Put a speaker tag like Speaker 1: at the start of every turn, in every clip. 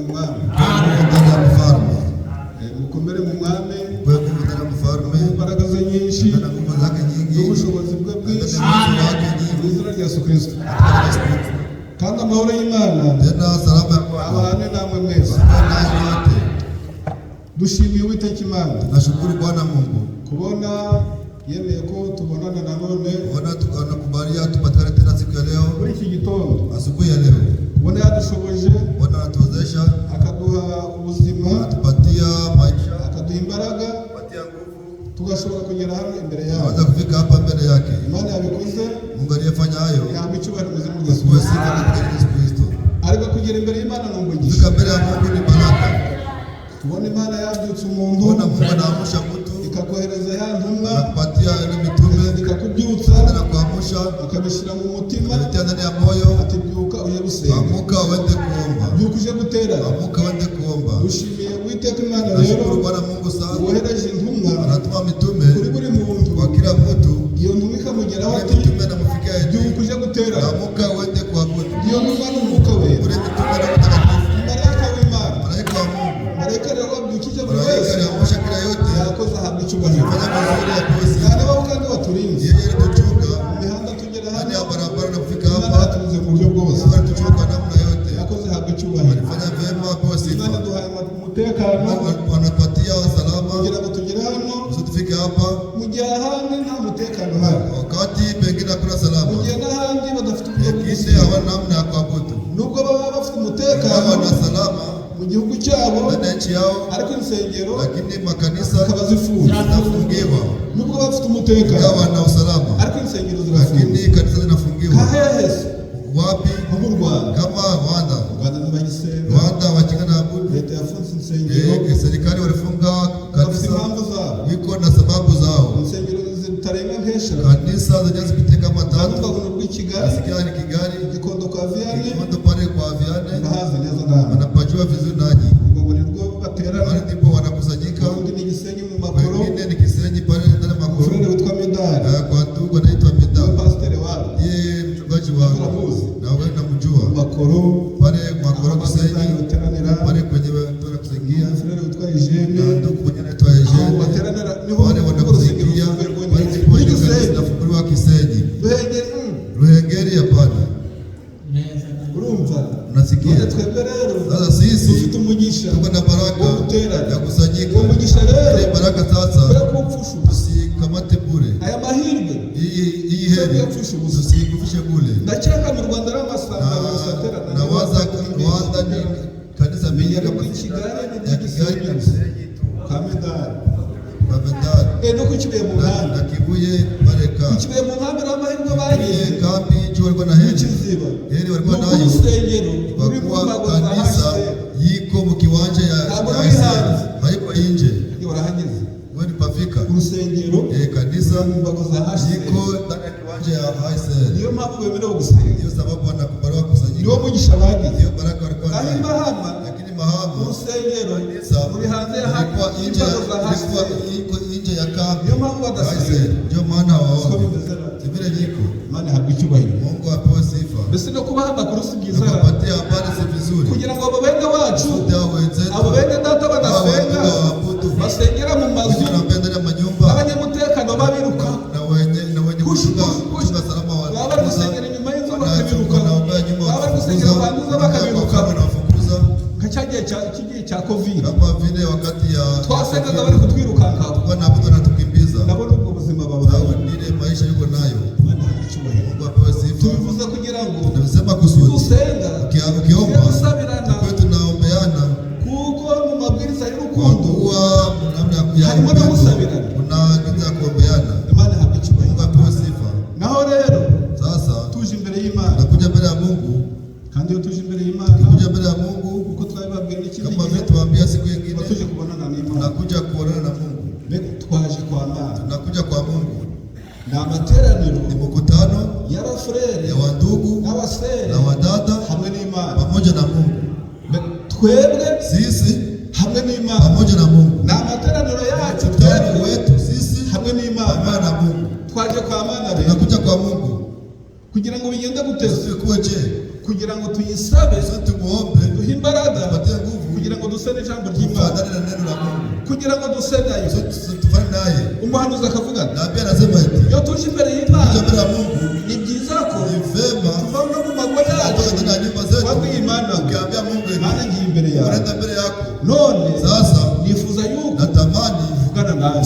Speaker 1: mwami.
Speaker 2: mfalme.
Speaker 1: Mukomere mu mwami.
Speaker 2: Wewe ndani mfalme.
Speaker 1: Imbaraga ze nyinshi.
Speaker 2: Na nguvu zake nyingi.
Speaker 1: Ubushobozi bwe bwinshi. Mu izina rya Yesu Kristo. Kandi amahoro y'Imana.
Speaker 2: Tena salama kwa
Speaker 1: abane namwe mwese. Dushimiye Uwiteka Imana.
Speaker 2: Nashukuru Bwana Mungu
Speaker 1: kubona yemeye ko tubonana na none.
Speaker 2: Bwana tunakubalia tupatikane tena siku ya leo.
Speaker 1: Muri iki gitondo.
Speaker 2: Asubuhi ya leo.
Speaker 1: Bwana yadushoboje.
Speaker 2: Bwana atuwezesha.
Speaker 1: Akaduha ubuzima.
Speaker 2: Atupatia maisha.
Speaker 1: Akaduha imbaraga.
Speaker 2: Atupatia nguvu.
Speaker 1: Tugashobora kugera hano imbere yawe.
Speaker 2: Tunaweza kufika hapa mbele yake.
Speaker 1: Imana yabikoze.
Speaker 2: Mungu aliyefanya hayo.
Speaker 1: Yambicyubahiro mu izina rya Yesu Kristo. Ariko kugera imbere y'Imana ni umugisha.
Speaker 2: Kufika mbele ya Mungu ni baraka.
Speaker 1: Tubona Imana yabyutse umuntu.
Speaker 2: Tubona Mungu anaamsha mtu.
Speaker 1: Ikakohereza ya ntumwa.
Speaker 2: Akakupatia ile mitume.
Speaker 1: Ikakubyutsa.
Speaker 2: Na kuamsha.
Speaker 1: Ukabishyira mu mutima.
Speaker 2: Ukatia ndani ya moyo.
Speaker 1: Ati byuka uje gusenga.
Speaker 2: Amuka uende kuomba.
Speaker 1: Byuka uje gutera.
Speaker 2: Amuka uende kuomba.
Speaker 1: Ushimiye Uwiteka Imana rero.
Speaker 2: Nashukuru Bwana Mungu sana.
Speaker 1: Wohereje intumwa.
Speaker 2: Anatuma mitume.
Speaker 1: Kuri buri muntu.
Speaker 2: Kwa kila mtu.
Speaker 1: Iyo ntumwa ikamugeraho ati
Speaker 2: mitume namufikia eti.
Speaker 1: Byuka uje gutera.
Speaker 2: Amuka uende kuabudu.
Speaker 1: Iyo ntumwa ni umwuka we.
Speaker 2: Ule mitume na mtakatifu.
Speaker 1: Malaika w'Imana.
Speaker 2: Malaika wa Mungu.
Speaker 1: Malaika rero wabyukije buri
Speaker 2: Malaika
Speaker 1: wese.
Speaker 2: aliamsha kila yote.
Speaker 1: Yakoze ahabwa icyubahiro.
Speaker 2: Fanya mazuri ya kosi.
Speaker 1: Kandi wowe kandi waturinze.
Speaker 2: Yeye alituchunga.
Speaker 1: Imihanda tugera hano.
Speaker 2: Ndani ya barabara na kufika hapa.
Speaker 1: Imana yaturinze mu buryo bwose.
Speaker 2: Mungu alituchunga namna yote.
Speaker 1: Yakoze ahabwa icyubahiro.
Speaker 2: Alifanya vyema kwa sifa.
Speaker 1: Imana duhaye umutekano.
Speaker 2: Mungu anatupatia salama.
Speaker 1: Kugira ngo tugere hano.
Speaker 2: Tufike hapa.
Speaker 1: Mu gihe ahandi nta mutekano uhari.
Speaker 2: Wakati pengine hakuna salama.
Speaker 1: Mu gihe n'ahandi badafite uburyo
Speaker 2: Pengine hawana namna ya kuabudu.
Speaker 1: Nubwo baba bafite umutekano.
Speaker 2: Hawana salama.
Speaker 1: Mu gihugu cyabo.
Speaker 2: Ndani ya nchi yao.
Speaker 1: Ariko insengero.
Speaker 2: Lakini makanisa
Speaker 1: zikaba zifunze.
Speaker 2: zinafungiwa.
Speaker 1: Nubwo bafite umutekano.
Speaker 2: Hawana usalama.
Speaker 1: Ariko insengero zirafunze.
Speaker 2: Lakini kanisa zinafungiwa.
Speaker 1: Kahehese.
Speaker 2: Wapi?
Speaker 1: Mu Rwanda.
Speaker 2: Kama Rwanda.
Speaker 1: Rwanda ntibagisenga.
Speaker 2: Rwanda wachingana abudu.
Speaker 1: Leta yafunze insengero.
Speaker 2: Serikali walifunga kanisa.
Speaker 1: Impamvu zao.
Speaker 2: Iko na sababu zao.
Speaker 1: Insengero zitarenga nk'eshatu.
Speaker 2: Kanisa zenye zipite kama tatu.
Speaker 1: Twavuga rw'i Kigali.
Speaker 2: Nasikia ni Kigali.
Speaker 1: Gikondo kwa Vianney.
Speaker 2: Gikondo pale kwa Vianney.
Speaker 1: Ndahazi neza nawe.
Speaker 2: Wanapajua vizuri nanyi.
Speaker 1: Ubwo ni rwo baterana.
Speaker 2: Wale ndipo wanakusanyika.
Speaker 1: Undi ni Gisenyi mu Makoro.
Speaker 2: Wengine ni Gisenyi pale ndani ya Makoro.
Speaker 1: Frere witwa Medali.
Speaker 2: Kwa ndugu anaitwa Medali.
Speaker 1: Pastor wao.
Speaker 2: Yeye mchungaji wao. Na wewe unamjua.
Speaker 1: Makoro.
Speaker 2: Pale Makoro Gisenyi. Pale kwenye wanakusengia.
Speaker 1: Frere witwa Eugene.
Speaker 2: Na ndugu mwenye anaitwa Eugene.
Speaker 1: Bateranira niho
Speaker 2: wale wanakusengia. Pale ndipo zinafunguliwa Gisenyi. Ruhengeri hapana.
Speaker 1: Urumva?
Speaker 2: Unasikia?
Speaker 1: Twebwe rero.
Speaker 2: Sasa sisi
Speaker 1: dufite umugisha.
Speaker 2: Tuko na baraka ya kusanyika.
Speaker 1: Umugisha rero.
Speaker 2: Ile baraka sasa.
Speaker 1: Kupfusha.
Speaker 2: Tusikamate bure.
Speaker 1: Aya mahirwe.
Speaker 2: Hii heri. Tusikufishe bure.
Speaker 1: Ndacheka mu Rwanda ramasanga
Speaker 2: saterana. Na waza Rwanda ni kanisa mingi kama Kigali.
Speaker 1: Kamedari.
Speaker 2: Kamedari.
Speaker 1: No kukibuye mu Rwanda.
Speaker 2: Na Kibuye bareka.
Speaker 1: Kukibuye mu Rwanda ramahirwe bagiye.
Speaker 2: Kambi cyo walikuwa na heri. Heri walikuwa nayo.
Speaker 1: Urusengero.
Speaker 2: Kwa kanisa yiko mu kiwanja ya haiko nje.
Speaker 1: Warahageze.
Speaker 2: Wewe pafika.
Speaker 1: Urusengero.
Speaker 2: Kanisa
Speaker 1: yiko
Speaker 2: ndani ya kiwanja ya Haisel.
Speaker 1: Niyo mpamvu bemerewe gusenga.
Speaker 2: Ndio sababu wanakubaliwa kusanyika.
Speaker 1: Niyo mugisha bagize.
Speaker 2: Ndio baraka walikuwa nayo.
Speaker 1: Kandi Mahama.
Speaker 2: Lakini Mahama
Speaker 1: urusengero muri hanze ya
Speaker 2: ilikuwa nje ya kambi.
Speaker 1: Niyo mpamvu badasenga.
Speaker 2: Ndio maana wao. Tibile niko.
Speaker 1: Maana habwa icyubahiro.
Speaker 2: Mungu apewe sifa.
Speaker 1: Mbese no kuba amakuru si byiza.
Speaker 2: Kupatia habari si vizuri.
Speaker 1: Kugira ngo abo bene wacu abo bene data badasenga basengera mu mazu abanyamutekano babiruka
Speaker 2: na wenye kushunga salama wa
Speaker 1: baba gusengera inyuma y'inzu bakabiruka baba gusengera banduza bakabiruka kacagiye cya covid
Speaker 2: kama vile wakati ya
Speaker 1: twasengaga bari kutwirukanka
Speaker 2: bwana mtu anatukimbiza
Speaker 1: nabona ubwo buzima baba
Speaker 2: ile maisha yuko nayo
Speaker 1: Mungu
Speaker 2: apewe sifa.
Speaker 1: Tubivuze kugira ngo
Speaker 2: tunasema kusudi
Speaker 1: usenga
Speaker 2: ukiomba kwetu naombeana
Speaker 1: kuko mu mabwiriza y'urukundo
Speaker 2: huwa namna ya
Speaker 1: harimo no gusabirana
Speaker 2: kuna kitu ya kuombeana.
Speaker 1: Imana habwa icyubahiro.
Speaker 2: Mungu apewe sifa.
Speaker 1: Naho rero
Speaker 2: sasa
Speaker 1: tuje imbere y'Imana
Speaker 2: nakuja mbele ya Mungu
Speaker 1: kandi iyo tuje imbere y'Imana
Speaker 2: kuja mbele ya Mungu
Speaker 1: uko twabibabwiye n'ikindi
Speaker 2: kama vile tuambia siku nyingine
Speaker 1: tuje kubonana n'Imana
Speaker 2: nakuja kuonana na Mungu
Speaker 1: twaje kwa Mana
Speaker 2: nakuja kwa Mungu
Speaker 1: na materaniro
Speaker 2: ni mkutano
Speaker 1: y'abafrere
Speaker 2: ya wandugu
Speaker 1: n'abasere
Speaker 2: na wadada
Speaker 1: hamwe n'Imana
Speaker 2: pamoja na Mungu
Speaker 1: twebwe
Speaker 2: sisi
Speaker 1: hamwe n'Imana
Speaker 2: pamoja na Mungu
Speaker 1: na materaniro yacu
Speaker 2: twebwe wetu sisi
Speaker 1: hamwe n'Imana
Speaker 2: na Mungu
Speaker 1: twaje kwa Mana rero
Speaker 2: nakuja kwa Mungu
Speaker 1: kugira ngo bigende guteza
Speaker 2: kuwe je
Speaker 1: kugira ngo tuyisabe,
Speaker 2: tumuombe,
Speaker 1: duhe imbaraga
Speaker 2: tupatie nguvu,
Speaker 1: kugira ngo dusene ijambo ry'Imana,
Speaker 2: tufanane na neno la Mungu,
Speaker 1: kugira ngo dusenayo.
Speaker 2: tufanye naye.
Speaker 1: Umuhanuzi akavuga
Speaker 2: Na pia anasema eti
Speaker 1: iyo tuje imbere y'Imana
Speaker 2: mbele ya Mungu
Speaker 1: ni byiza ko
Speaker 2: ni vema
Speaker 1: tuvanga mu mago yacu
Speaker 2: tuna nyumba zetu,
Speaker 1: wabwiye Imana
Speaker 2: ukiambia Mungu eti
Speaker 1: Mana ngiye imbere yawe,
Speaker 2: unaenda mbele yako.
Speaker 1: none
Speaker 2: Sasa
Speaker 1: nifuza yuko
Speaker 2: natamani
Speaker 1: uvugana nawe.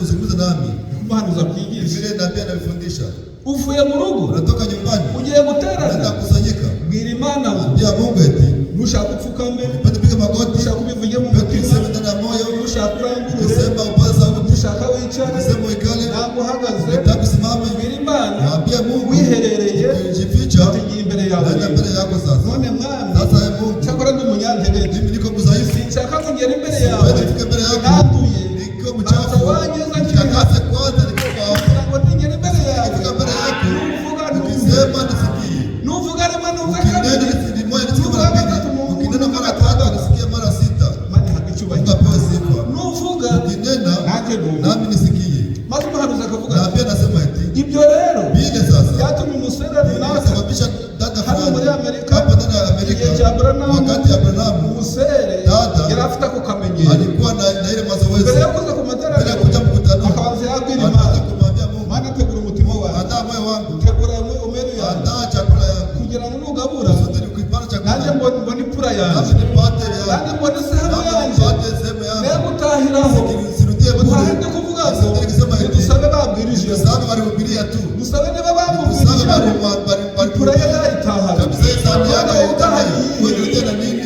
Speaker 2: uzungumze nami
Speaker 1: Umuhanuzi abwigisha,
Speaker 2: vile na pia anafundisha.
Speaker 1: uvuye mu rugo
Speaker 2: Unatoka nyumbani
Speaker 1: ugiye guterana,
Speaker 2: unaenda kusanyika,
Speaker 1: bwira Imana
Speaker 2: ambia Mungu eti
Speaker 1: nushaka upfukame,
Speaker 2: piga magoti,
Speaker 1: nushaka ubivuge mu
Speaker 2: sema
Speaker 1: mutima,
Speaker 2: ndani ya moyo,
Speaker 1: nushaka urangurure,
Speaker 2: sema upaze sauti,
Speaker 1: nushaka wicare,
Speaker 2: sema ikale,
Speaker 1: ntabwo uhagaze,
Speaker 2: nataka usimame,
Speaker 1: bwira Imana
Speaker 2: ambia Mungu
Speaker 1: wiherereye
Speaker 2: ukijificha
Speaker 1: ngiye imbere yawe.
Speaker 2: naenda mbele yako. Sasa
Speaker 1: None mwami,
Speaker 2: sasa ye Mungu,
Speaker 1: cyakora ndi umunyantege,
Speaker 2: mimi niko mdhaifu,
Speaker 1: sinshaka kugera imbere yawe
Speaker 2: nifike mbele yako
Speaker 1: nanduye,
Speaker 2: niko mchafu,
Speaker 1: wanyeza
Speaker 2: nitakase kwanza, niko
Speaker 1: kugira ngo ntigere imbere yawe.
Speaker 2: nifika mbele yako,
Speaker 1: Nuvuga
Speaker 2: ukisema nisikie,
Speaker 1: nuvuga rimwe nuvuga
Speaker 2: ukinena
Speaker 1: kabiri,
Speaker 2: nisikie moja, nisikie mara mbili, ukinena mara tatu, nisikie mara sita.
Speaker 1: Imana ihabwe icyubahiro.
Speaker 2: Ukapewa sifa.
Speaker 1: Nuvuga
Speaker 2: Ukinena
Speaker 1: nanjye numva,
Speaker 2: nami nisikie.
Speaker 1: maze umuhanuzi akavuga
Speaker 2: Na pia nasema eti
Speaker 1: ibyo rero
Speaker 2: vile sasa
Speaker 1: byatumye umusore runaka
Speaker 2: sababisha dada
Speaker 1: hano muri
Speaker 2: fulani
Speaker 1: Amerika,
Speaker 2: hapa ndani ya Amerika,
Speaker 1: igihe cya Abrahamu,
Speaker 2: wakati Abrahamu
Speaker 1: umusore
Speaker 2: Dada
Speaker 1: yari afite ako kamenyero,
Speaker 2: alikuwa na ile mazoezi,
Speaker 1: mbere yo kuza ku
Speaker 2: bila
Speaker 1: materaniro
Speaker 2: kuja mkutano,
Speaker 1: akabanza yabwira
Speaker 2: anaanza
Speaker 1: Imana,
Speaker 2: kumwambia Mungu,
Speaker 1: Mana tegura umutima wawe,
Speaker 2: andaa moyo wangu,
Speaker 1: tegura umeri yawe,
Speaker 2: andaa chakula yangu,
Speaker 1: kugira ngo nugabura
Speaker 2: sote nikipata
Speaker 1: nanjye
Speaker 2: chakula
Speaker 1: mbone ipura
Speaker 2: nami
Speaker 1: yanjye,
Speaker 2: nipate
Speaker 1: nanjye
Speaker 2: yangu,
Speaker 1: mbone sehemu
Speaker 2: nami
Speaker 1: yanjye,
Speaker 2: nipate sehemu
Speaker 1: ne
Speaker 2: yangu,
Speaker 1: gutahiraho
Speaker 2: sirudie bure.
Speaker 1: ntahinde kuvuga ngo nidusabe babwirije,
Speaker 2: Sana walihubiria tu,
Speaker 1: dusabe niba
Speaker 2: sana
Speaker 1: bamubwirije ipura ye yayitahana,
Speaker 2: kabisa, sana yako wewe na nini,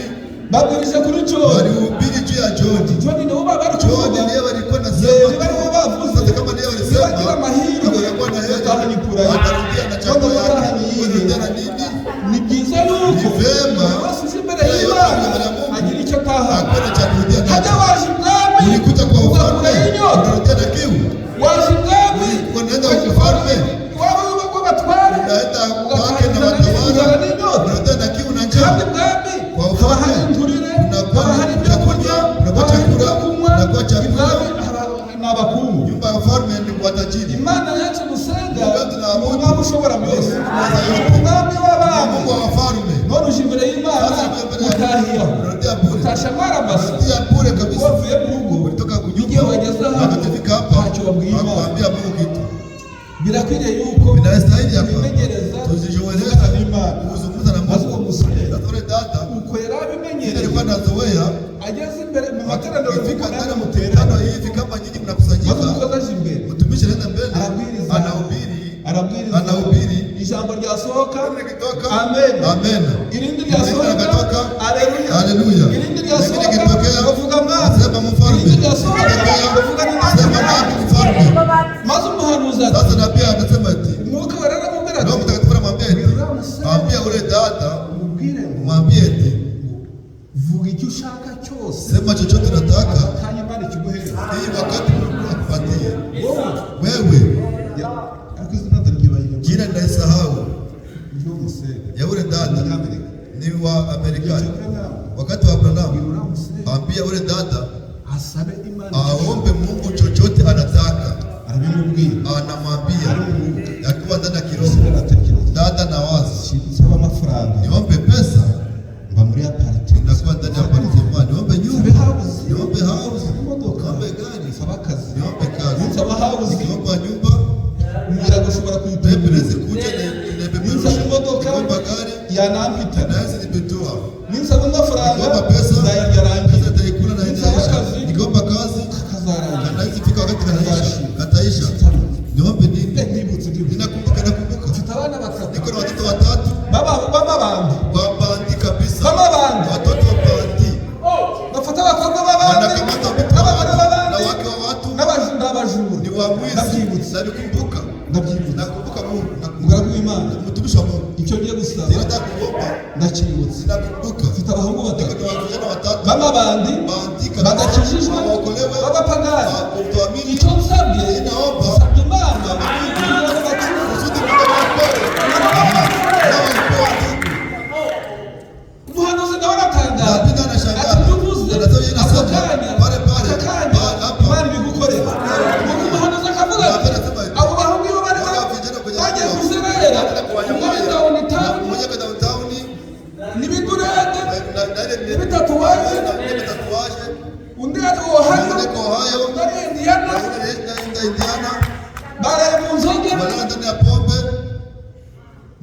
Speaker 1: babwirije kuri cyo
Speaker 2: walihubiri juu ya John.
Speaker 1: John nibo bari
Speaker 2: John
Speaker 1: kuvuga,
Speaker 2: ndiye walikuwa na
Speaker 1: niba aribo bavuze,
Speaker 2: sasa, kama ndiye
Speaker 1: nibagira
Speaker 2: walisema
Speaker 1: amahirwe
Speaker 2: kama yakuwa na heri,
Speaker 1: batahanye ipura ye,
Speaker 2: atarudia na chakula yake, atarudia na nini.
Speaker 1: ni byiza yuko
Speaker 2: Ni vema
Speaker 1: wese uje imbere y'Imana agira icyo atahana.
Speaker 2: hakuna cha kurudia
Speaker 1: Hajya
Speaker 2: nacho.
Speaker 1: waje ibwami
Speaker 2: Ulikuja kwa
Speaker 1: ugakura
Speaker 2: ufalme
Speaker 1: y'inyota,
Speaker 2: unarudia na kiu,
Speaker 1: waje ibwami
Speaker 2: unaenda kwa ufalme
Speaker 1: waba w'abatware
Speaker 2: unaenda kwake na
Speaker 1: ugakura
Speaker 2: watawala,
Speaker 1: n'inyota,
Speaker 2: unarudia na kiu na
Speaker 1: kandi
Speaker 2: njaa.
Speaker 1: ibwami
Speaker 2: Kwa
Speaker 1: haba
Speaker 2: ufalme
Speaker 1: hari inturire,
Speaker 2: unakuwa
Speaker 1: haba hari ibyo kurya,
Speaker 2: unakuwa
Speaker 1: haba hari ibyo
Speaker 2: chakula,
Speaker 1: kunywa.
Speaker 2: unakuwa chakula.
Speaker 1: Ibwami ni abakungu.
Speaker 2: Nyumba ya ufalme ni kwa tajiri.
Speaker 1: Imana yacu gusenga
Speaker 2: Mungu
Speaker 1: ni umwami ushobora byose, umwami w'abami.
Speaker 2: Mungu wa wafalme
Speaker 1: None uje imbere y'Imana utahiyeho,
Speaker 2: unarudia bure,
Speaker 1: utashamara mbasa,
Speaker 2: unarudia bure kabisa.
Speaker 1: wavuye mu rugo,
Speaker 2: Ulitoka
Speaker 1: igihe
Speaker 2: kunyumba
Speaker 1: wageze
Speaker 2: na
Speaker 1: hano
Speaker 2: ukifika hapa
Speaker 1: ntacyo wabwiye Imana.
Speaker 2: hakuambia Mungu kitu.
Speaker 1: Birakwiriye yuko
Speaker 2: Inastahili hapa
Speaker 1: twimenyereza
Speaker 2: tuzijoeleza
Speaker 1: kuvugana n'Imana.
Speaker 2: kuzungumza na
Speaker 1: Maze uwo
Speaker 2: Mungu.
Speaker 1: musore
Speaker 2: Sasa ule dada
Speaker 1: uko yari
Speaker 2: ile
Speaker 1: abimenyereye,
Speaker 2: alikuwa anazoea,
Speaker 1: ageze imbere mu materaniro
Speaker 2: akifika
Speaker 1: kuko
Speaker 2: ndani ya
Speaker 1: nani
Speaker 2: mkutano
Speaker 1: muterana,
Speaker 2: hivi kama nyinyi
Speaker 1: maze
Speaker 2: mnakusanyika,
Speaker 1: umukozi aje imbere
Speaker 2: mtumishi anaenda mbele,
Speaker 1: arabwiriza,
Speaker 2: anahubiri,
Speaker 1: arabwiriza, ijambo ryasohoka,
Speaker 2: likitoka
Speaker 1: amen,
Speaker 2: amen,
Speaker 1: irindi
Speaker 2: Lingine
Speaker 1: ryasohoka,
Speaker 2: likatoka,
Speaker 1: haleluya,
Speaker 2: haleluya,
Speaker 1: irindi
Speaker 2: Lingine
Speaker 1: ryasohoka,
Speaker 2: likitokea,
Speaker 1: bavuga mwana,
Speaker 2: sema mfalme,
Speaker 1: irindi ryasohoka,
Speaker 2: likitokea,
Speaker 1: bavuga
Speaker 2: sema nani mfalme.
Speaker 1: maze umuhanuzi ati,
Speaker 2: Sasa na pia anasema eti
Speaker 1: umwuka wera aramubwira
Speaker 2: Roho
Speaker 1: ati,
Speaker 2: Mtakatifu anamwambia eti ambia ule dada,
Speaker 1: umubwire ngo
Speaker 2: mwambie eti
Speaker 1: vuga icyo ushaka cyose,
Speaker 2: sema chochote nataka,
Speaker 1: kanya Imana ikiguhereza.
Speaker 2: hii wakati Mungu akupatie
Speaker 1: Wowe
Speaker 2: wewe.
Speaker 1: ariko izina ndaryibagiwe,
Speaker 2: Jina ninaisahau
Speaker 1: ndio musere
Speaker 2: ya ule dada
Speaker 1: Amerika.
Speaker 2: ni wa Amerikani.
Speaker 1: Abraham,
Speaker 2: Wakati wa Abrahamu
Speaker 1: yura musere
Speaker 2: ambia ule dada
Speaker 1: asabe Imana,
Speaker 2: aombe Mungu chochote anataka,
Speaker 1: arabimubwira,
Speaker 2: anamwambia akiwa ndani ya kiroho.
Speaker 1: musere atekereza,
Speaker 2: Dada na wazi,
Speaker 1: nsaba amafaranga
Speaker 2: niombe pesa,
Speaker 1: mba muri apartment,
Speaker 2: inakuwa ndani ya apartment, niombe
Speaker 1: nsabe
Speaker 2: nyumba,
Speaker 1: house,
Speaker 2: niombe house,
Speaker 1: imodoka,
Speaker 2: niombe gari,
Speaker 1: nsaba akazi,
Speaker 2: niombe kazi,
Speaker 1: nsaba house,
Speaker 2: niomba nyumba,
Speaker 1: mbwira gushobora kuyitubura,
Speaker 2: pepelezi kuja na
Speaker 1: ninsaba
Speaker 2: ibeberusha,
Speaker 1: imodoka
Speaker 2: niomba gari,
Speaker 1: yanampita,
Speaker 2: naezi nipetoa,
Speaker 1: ninsaba amafaranga
Speaker 2: niomba pesa,
Speaker 1: nzayarya rangi,
Speaker 2: pesa taikula na
Speaker 1: ninsaba
Speaker 2: inaisha,
Speaker 1: akazi
Speaker 2: niomba kazi,
Speaker 1: kazarangira,
Speaker 2: naezi fika wakati kataisha, niombe nini?
Speaker 1: nibutse
Speaker 2: Nakumbuka
Speaker 1: mfite abana batatu
Speaker 2: niko na watoto watatu
Speaker 1: b'amabandi,
Speaker 2: wabandi kabisa,
Speaker 1: b'amabandi,
Speaker 2: watoto wabandi,
Speaker 1: bafata abakobwa b'abandi
Speaker 2: wanakamata
Speaker 1: n'abagore
Speaker 2: na
Speaker 1: b'abandi
Speaker 2: wake wa watu,
Speaker 1: n'abajura,
Speaker 2: ni wa mwizi.
Speaker 1: Nabyibutse.
Speaker 2: Nabikumbuka,
Speaker 1: ndabyibutse,
Speaker 2: nakumbuka Mungu,
Speaker 1: umugaragu w'Imana,
Speaker 2: mtumishi wa Mungu,
Speaker 1: icyo ngiye gusaba
Speaker 2: ninataka kuomba,
Speaker 1: ndakibutse,
Speaker 2: nakumbuka
Speaker 1: mfite abahungu
Speaker 2: niko
Speaker 1: batatu
Speaker 2: na vijana watatu
Speaker 1: b'amabandi
Speaker 2: bandi
Speaker 1: badakijijwe
Speaker 2: waokolewe,
Speaker 1: b'abapagani,
Speaker 2: kutoamini,
Speaker 1: icyo nsabye
Speaker 2: ninaomba
Speaker 1: nsabye Imana kugira ngo bakizwe.
Speaker 2: kusudi Mungu awaokoe. Na waokoe ndugu.
Speaker 1: Umuhanuzi nawe aratangaza
Speaker 2: David anashangaa.
Speaker 1: ati byuvuze
Speaker 2: Anasema yeye
Speaker 1: ako
Speaker 2: anasema,
Speaker 1: kanya
Speaker 2: pale pale,
Speaker 1: ako kanya
Speaker 2: hapa.
Speaker 1: Imana ibigukorera. Nuko umuhanuzi akavuga ati
Speaker 2: David anasema hivi,
Speaker 1: abo bahungu iyo bari
Speaker 2: wale vijana kwenye
Speaker 1: bagiye
Speaker 2: mkoa,
Speaker 1: kuzerera
Speaker 2: wanaenda kuwanyamwaya,
Speaker 1: umwami Dawuni tamu
Speaker 2: mmoja kwa downtown, wanalala ndani ya pombe,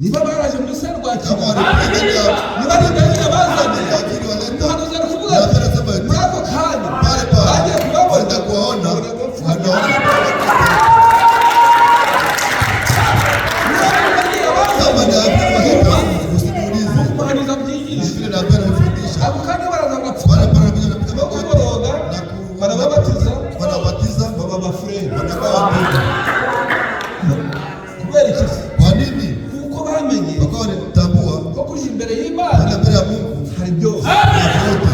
Speaker 1: niba baraje muri serwakira,
Speaker 2: kama walipenda
Speaker 1: niba ari ndani bazanye
Speaker 2: akili waleta
Speaker 1: umuhanuzi ari kuvuga ati muri ako kanya
Speaker 2: pale pale
Speaker 1: bagiye kubabona
Speaker 2: wenda kuwaona wanaona kama ni hapo usiniulize
Speaker 1: umuhanuzi abyigisha
Speaker 2: vile napenda kufundisha
Speaker 1: ako kanya baraza bagapfuka
Speaker 2: pale pale vile napiga magoti
Speaker 1: bakoroga barababatiza
Speaker 2: wanabatiza
Speaker 1: baba bafureni
Speaker 2: wanakuwa wapiga.
Speaker 1: kubera iki?
Speaker 2: Kwa nini?
Speaker 1: kuko bamenye
Speaker 2: Wakawa wanatambua
Speaker 1: ko kuja imbere y'Imana
Speaker 2: mbele ya Mungu
Speaker 1: hari byose
Speaker 2: yote.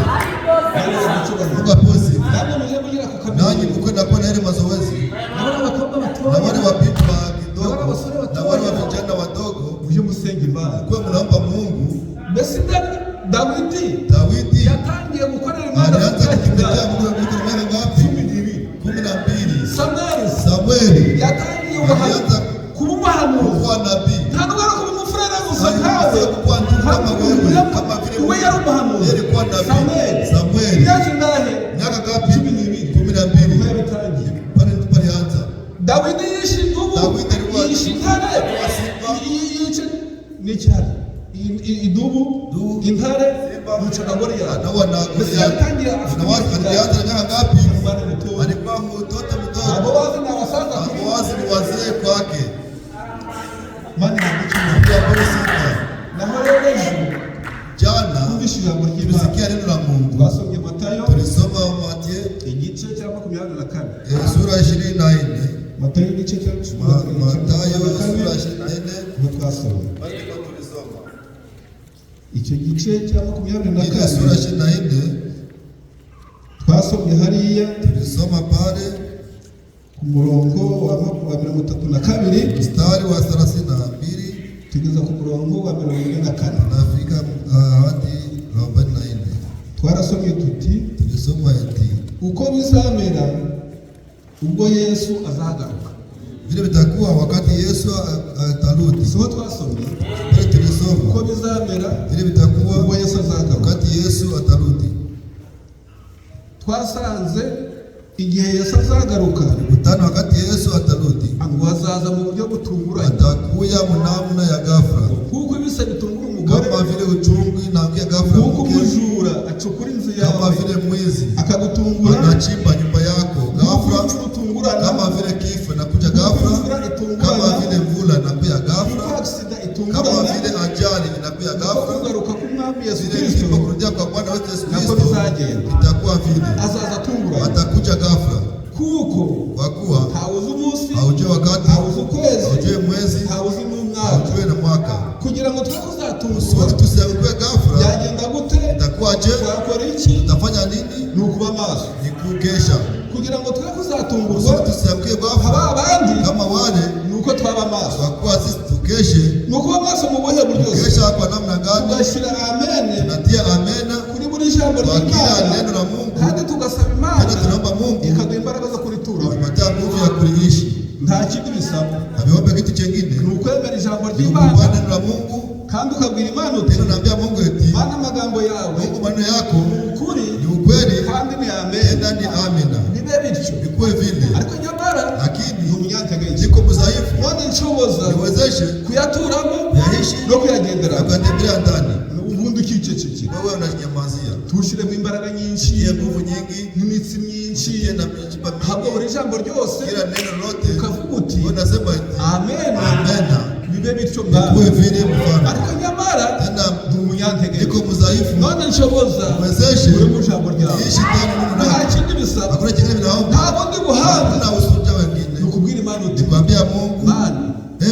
Speaker 2: Mungu aposi
Speaker 1: namwe muje mugira ku kabiri
Speaker 2: nanyi mko nakuwa na ile mazoezi
Speaker 1: nabona abakobwa
Speaker 2: na
Speaker 1: batoya
Speaker 2: wale wapiti wa kidogo na wale wa vijana wadogo,
Speaker 1: muje musenga Imana
Speaker 2: kwa mnaomba Mungu.
Speaker 1: mbese Dawidi yatangiye gukorera Imana
Speaker 2: Alianza kutumikia Mungu mara ngapi? 12. Samueli
Speaker 1: yatangiye
Speaker 2: alianza
Speaker 1: kuba umuhanuzi
Speaker 2: kuwa nabii.
Speaker 1: ntabwo ari kuba umufurere gusa kawe
Speaker 2: Kuwa ndugu kama wewe, kama vile
Speaker 1: we yari umuhanuzi
Speaker 2: yeye alikuwa nabii. Samueli
Speaker 1: yaje ndahe
Speaker 2: miaka ngapi? 12.
Speaker 1: yabitangiye
Speaker 2: Pale ndipo alianza.
Speaker 1: Dawidi yishe indubu
Speaker 2: Dawidi alikuwa
Speaker 1: yishe intare yice n'icyari idubu intare yicaga Goliyati
Speaker 2: Na wana
Speaker 1: yatangiye
Speaker 2: alianza miaka ngapi? Alikuwa mtoto mdogo.
Speaker 1: abo bazi na basaza
Speaker 2: Wazi ni wazee kwake.
Speaker 1: mani namukiza
Speaker 2: Mungu abariki.
Speaker 1: naho rero
Speaker 2: Jana
Speaker 1: kumvisha ijambo ry'Imana
Speaker 2: tulisikia neno la Mungu.
Speaker 1: twasomye Matayo
Speaker 2: Tulisoma Mathayo
Speaker 1: igice cya 24
Speaker 2: sura 24.
Speaker 1: Matayo igice cya 24
Speaker 2: Mathayo sura 24
Speaker 1: twasomye
Speaker 2: basi tulisoma.
Speaker 1: icyo gice cya
Speaker 2: Ile sura
Speaker 1: 24
Speaker 2: 24
Speaker 1: twasomye hariya
Speaker 2: tulisoma pale
Speaker 1: ku murongo wa 32
Speaker 2: mstari wa 32
Speaker 1: tugeza ku murongo wa 44
Speaker 2: nafika hadi 44.
Speaker 1: twarasomye tuti
Speaker 2: Tulisoma eti
Speaker 1: uko bizamera ubwo Yesu azagaruka.
Speaker 2: vile vitakuwa wakati Yesu atarudi.
Speaker 1: Sio twasomye
Speaker 2: Vile tulisoma
Speaker 1: uko bizamera
Speaker 2: vile vitakuwa
Speaker 1: ubwo Yesu azagaruka.
Speaker 2: wakati Yesu atarudi.
Speaker 1: Twasanze igihe Yesu azagaruka
Speaker 2: Utano wakati Yesu atarudi
Speaker 1: ngo azaza mu buryo butunguranye,
Speaker 2: atakuya mu namna ya ghafla,
Speaker 1: kuko ibisa bitungura umugore,
Speaker 2: kama vile uchungu inaangukia ghafla,
Speaker 1: kuko umujura acukura inzu yawe,
Speaker 2: kama vile mwizi
Speaker 1: akagutungura,
Speaker 2: anachimba nyumba yako ghafla,
Speaker 1: utungurana,
Speaker 2: kama vile kifo inakuja ghafla, kama vile mvula inakuja ghafla, kama vile ajali inakuja ghafla,
Speaker 1: kugaruka k'Umwami Yesu
Speaker 2: vile
Speaker 1: Kristo
Speaker 2: kurudia kwa Bwana wetu Yesu
Speaker 1: nako
Speaker 2: Kristo
Speaker 1: bizagenda,
Speaker 2: itakuwa vile
Speaker 1: azaza atunguranye,
Speaker 2: atakuja ghafla,
Speaker 1: kuko
Speaker 2: kwa kuwa
Speaker 1: hauzi umunsi,
Speaker 2: haujui wakati,
Speaker 1: hauzi ukwezi,
Speaker 2: haujui mwezi,
Speaker 1: hauzi n'umwaka,
Speaker 2: haujui na mwaka.
Speaker 1: kugira ngo twe kuzatungurwa
Speaker 2: Swali tusianguke ghafla,
Speaker 1: byagenda gute,
Speaker 2: itakuwaje?
Speaker 1: twakora iki?
Speaker 2: Utafanya nini?
Speaker 1: Ni ukuba maso,
Speaker 2: Ni kukesha.
Speaker 1: kugira ngo twe kuzatungurwa
Speaker 2: Swali tusianguke
Speaker 1: haba
Speaker 2: ghafla
Speaker 1: abandi,
Speaker 2: kama wale,
Speaker 1: ni uko twaba maso,
Speaker 2: kwa kuwa sisi tukeshe.
Speaker 1: ni ukuba maso mu buhe buryo se?
Speaker 2: Tukesha kwa namna gani?
Speaker 1: tugashyira amene
Speaker 2: Tunatia amena
Speaker 1: kuri buri jambo
Speaker 2: kwa kila
Speaker 1: ry'Imana,
Speaker 2: neno la Mungu,
Speaker 1: kandi tugasaba
Speaker 2: tena
Speaker 1: Imana
Speaker 2: tunaomba Mungu
Speaker 1: ikaduha imbaraga zo kuritura.
Speaker 2: atupatie nguvu ya kuliishi.
Speaker 1: Nta kindi bisaba,
Speaker 2: Ameomba kitu kingine,
Speaker 1: ni ukwemera ijambo
Speaker 2: ni
Speaker 1: ry'Imana
Speaker 2: kukubali neno la Mungu,
Speaker 1: kandi ukabwira Imana uti
Speaker 2: tena naambia Mungu eti
Speaker 1: Mana amagambo yawe
Speaker 2: Mungu maneno yako
Speaker 1: ukuri
Speaker 2: ni ukweli,
Speaker 1: kandi ni amen,
Speaker 2: tena ni amina.
Speaker 1: bibe bityo.
Speaker 2: Ikuwe vile,
Speaker 1: Ariko nyamara ni
Speaker 2: lakini
Speaker 1: umunyantegenke,
Speaker 2: niko mdhaifu,
Speaker 1: none nshoboza
Speaker 2: niwezeshe
Speaker 1: kuyaturamo
Speaker 2: yaishi
Speaker 1: no kuyagenderamo,
Speaker 2: akatembelea ndani.
Speaker 1: ubundi ukicecekera,
Speaker 2: Wewe unanyamazia,
Speaker 1: tuwushyiremo imbaraga nyinshi
Speaker 2: tie nguvu nyingi,
Speaker 1: n'imitsi myinshi,
Speaker 2: tie na mijipa
Speaker 1: ntabwo
Speaker 2: mingi,
Speaker 1: buri jambo ryose
Speaker 2: kila neno lote
Speaker 1: ukavuga uti
Speaker 2: unasema eti
Speaker 1: amen,
Speaker 2: amena.
Speaker 1: bibe bityo
Speaker 2: Ikuwe
Speaker 1: mwami.
Speaker 2: vile mfano,
Speaker 1: Ariko nyamara
Speaker 2: tena
Speaker 1: ni umunyantegenke,
Speaker 2: niko mdhaifu,
Speaker 1: none nshoboza
Speaker 2: niwezeshe
Speaker 1: uri mu jambo ryawe,
Speaker 2: iishi ndani neno
Speaker 1: nta
Speaker 2: lako.
Speaker 1: kindi bisaba,
Speaker 2: Hakuna kingine vinaomba,
Speaker 1: nta bundi buhanga,
Speaker 2: hakuna usuja
Speaker 1: ni
Speaker 2: wengine,
Speaker 1: ukubwira Imana uti
Speaker 2: nikwambia Mungu,
Speaker 1: Mana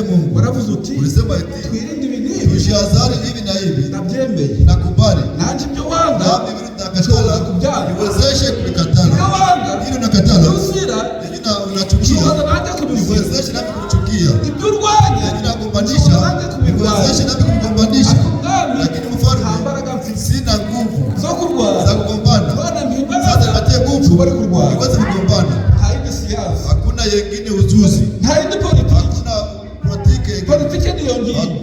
Speaker 2: Mungu,
Speaker 1: waravuze uti
Speaker 2: ulisema eti
Speaker 1: twirinde ibi n'ibi,
Speaker 2: tushihadhari hivi na hivi,
Speaker 1: nabyemeye,
Speaker 2: nakubali
Speaker 1: nanjye ibyo wanga
Speaker 2: nami vile nakatala,
Speaker 1: kubyanga,
Speaker 2: niwezeshe
Speaker 1: ibyo
Speaker 2: kulikatala,
Speaker 1: wanga
Speaker 2: ili nakatala,
Speaker 1: uzira
Speaker 2: ili unachukia,
Speaker 1: ushobora nanjye kubizira,
Speaker 2: niwezeshe nami kuchukia,
Speaker 1: ibyo urwanya
Speaker 2: ili nagombanisha,
Speaker 1: nanjye kubirwanya.
Speaker 2: niwezeshe nami kugombanisha.
Speaker 1: Ariko mwami
Speaker 2: Lakini
Speaker 1: nta
Speaker 2: mfalme,
Speaker 1: mbaraga mfite
Speaker 2: sina nguvu
Speaker 1: zo kurwana,
Speaker 2: za kugombana,
Speaker 1: none mpa
Speaker 2: sasa
Speaker 1: imbaraga
Speaker 2: nipatie nguvu
Speaker 1: nshobore kurwana.
Speaker 2: niweze kugombana.
Speaker 1: Nta yindi siyansi,
Speaker 2: Hakuna yengine ujuzi,
Speaker 1: nta yindi politiki,
Speaker 2: hakuna politiki yengine.
Speaker 1: politiki niyo ngiyi,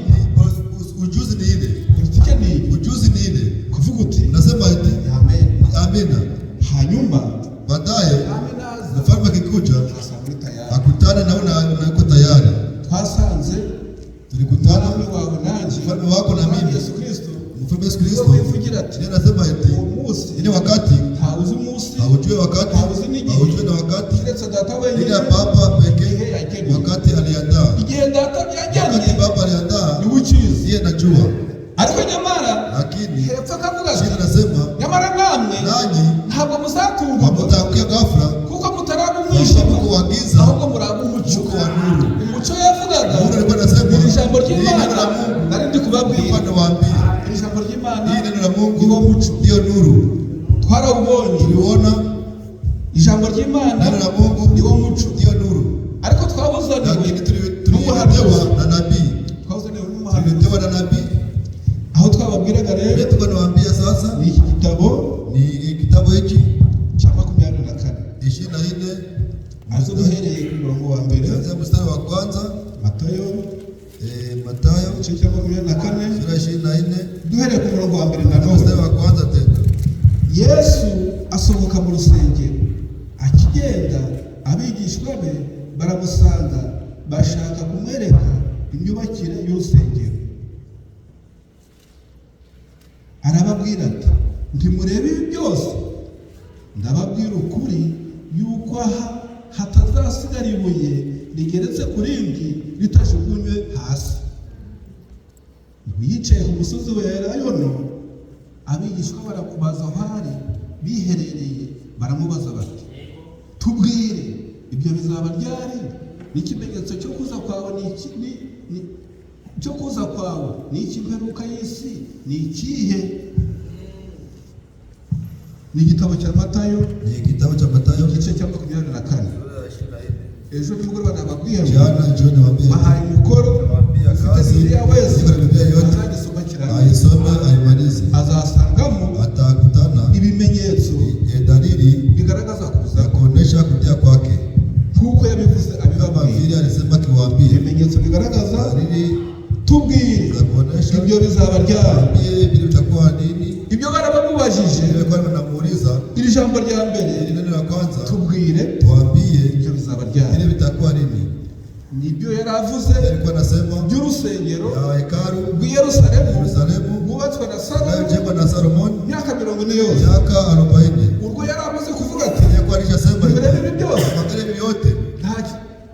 Speaker 2: Ujuzi ni ile,
Speaker 1: politiki ni iyi,
Speaker 2: ujuzi ni ile.
Speaker 1: kuvuga uti
Speaker 2: Unasema eti
Speaker 1: amen,
Speaker 2: amina,
Speaker 1: hanyuma
Speaker 2: baadaye
Speaker 1: amen aza
Speaker 2: mfalme akikuja
Speaker 1: asa muri tayari.
Speaker 2: akutane na uko tayari. inajulikana ufalme wako na mimi. Mfalme Yesu Kristo ndiye anasema eti ile wakati haujui wakati, haujui na wakati ile Baba pekee wakati aliandaa. Wakati Baba aliandaa yeye anajua. Lakini
Speaker 1: hepfo akavuga ati
Speaker 2: anasema
Speaker 1: nyamara namwe ntabwo muzatungurwa
Speaker 2: mutakuya ghafla
Speaker 1: kuko mutaraba umwijima
Speaker 2: kuwagiza
Speaker 1: ahubwo muraba umucyo
Speaker 2: wa nuru.
Speaker 1: Umucyo yavugaga
Speaker 2: Mungu alikuwa anasema
Speaker 1: iri jambo ry'Imana nari ndi kubabwira iri jambo ry'Imana
Speaker 2: neno la Mungu
Speaker 1: ndio mucyo
Speaker 2: ndio nuru.
Speaker 1: Twarabonye
Speaker 2: tuliona
Speaker 1: ijambo ry'Imana
Speaker 2: neno la Mungu
Speaker 1: ndio mucyo
Speaker 2: ndio nuru.
Speaker 1: Ariko twabuzaniwe
Speaker 2: tuliletewa na nabii, tuliletewa na nabii.
Speaker 1: Aho twababwiraga rero
Speaker 2: tunawaambia sasa
Speaker 1: ni
Speaker 2: kitabu hiki
Speaker 1: cha 24
Speaker 2: 24
Speaker 1: azo duhereye ku murongo wa mbere
Speaker 2: kuanzia mstari wa kwanza
Speaker 1: Matayo
Speaker 2: cha 24
Speaker 1: duhereye ku murongo wa mbere
Speaker 2: na mstari wa kwanza tena.
Speaker 1: Yesu asohoka mu rusengero akigenda, abigishwa be baramusanga bashaka kumwereka imyubakire y'urusengero. Arababwira ati ntimurebe ibi byose, ndababwira ukuri yuko aha hatazasigara ibuye rigeretse ku rindi ritajugunywe hasi. Yicaye ku musozi wera yono, abigishwa barakubaza aho ari biherereye, baramubaza bati tubwire ibyo bizaba ryari, n'ikimenyetso cyo kuza kwawe ni iki, imperuka y'isi ni ikihe? Ni igitabo cya Matayo igice cya 24. Ejo nimugoroba nababwiye bahaye umukoro ufite Bibiliya wese
Speaker 2: ayisome ayimalize,
Speaker 1: azasangamo
Speaker 2: atakutana
Speaker 1: ibimenyetso bigaragaza
Speaker 2: kuonesha kutia kwake,
Speaker 1: kuko yabivuze
Speaker 2: abibabwira alisema kiwaambie
Speaker 1: ibimenyetso bigaragaza tubwire ibyo bizaba ryari,
Speaker 2: ibyo bitakuwa nini.
Speaker 1: Ibyo barabamubajije
Speaker 2: kwa banamuuliza
Speaker 1: iri jambo rya mbere
Speaker 2: neno la kwanza
Speaker 1: tubwire
Speaker 2: tuambie
Speaker 1: ibyo bizaba ryari,
Speaker 2: ile bitakuwa nini.
Speaker 1: Nibyo yaravuze
Speaker 2: alikuwa anasema
Speaker 1: by'urusengero
Speaker 2: ya hekalu
Speaker 1: rw'i Yerusalemu
Speaker 2: rwubatswe
Speaker 1: na Salomoni myaka 40 yose,
Speaker 2: myaka 40.
Speaker 1: Urwo yaravuze kuvuga ati
Speaker 2: alikuwa alishasema
Speaker 1: ndimurebe byose,
Speaker 2: angalia yote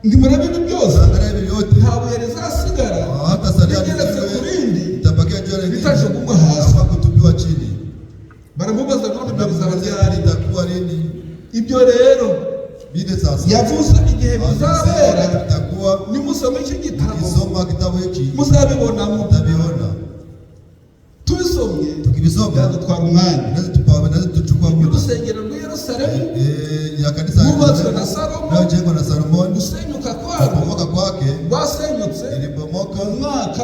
Speaker 1: ndimurebe byose,
Speaker 2: angalia yote,
Speaker 1: nta buye rizasigara
Speaker 2: hata salia
Speaker 1: rigeretse ku rindi
Speaker 2: itabakia juu ya lingine
Speaker 1: ritajugumwa hasi.
Speaker 2: kutupiwa chini.
Speaker 1: Baramubaza none ibyo bizaba ryari,
Speaker 2: itakuwa nini?
Speaker 1: Ibyo rero
Speaker 2: bide sasa
Speaker 1: yavuze igihe bizabera.
Speaker 2: Itakuwa
Speaker 1: nimusome iki gitabo,
Speaker 2: soma kitabu hiki
Speaker 1: muzabibonamo,
Speaker 2: mutabiona.
Speaker 1: Tubisomye
Speaker 2: tukibisoma
Speaker 1: twara umwanya,
Speaker 2: nazo tuchukua muda.
Speaker 1: Urusengero rw'i Yerusalemu
Speaker 2: ya kanisa
Speaker 1: rwubatswe na Salomo,
Speaker 2: rwajengwa na Salomoni,
Speaker 1: gusenyuka kwake
Speaker 2: rwasenyutse
Speaker 1: ilipomoka mwaka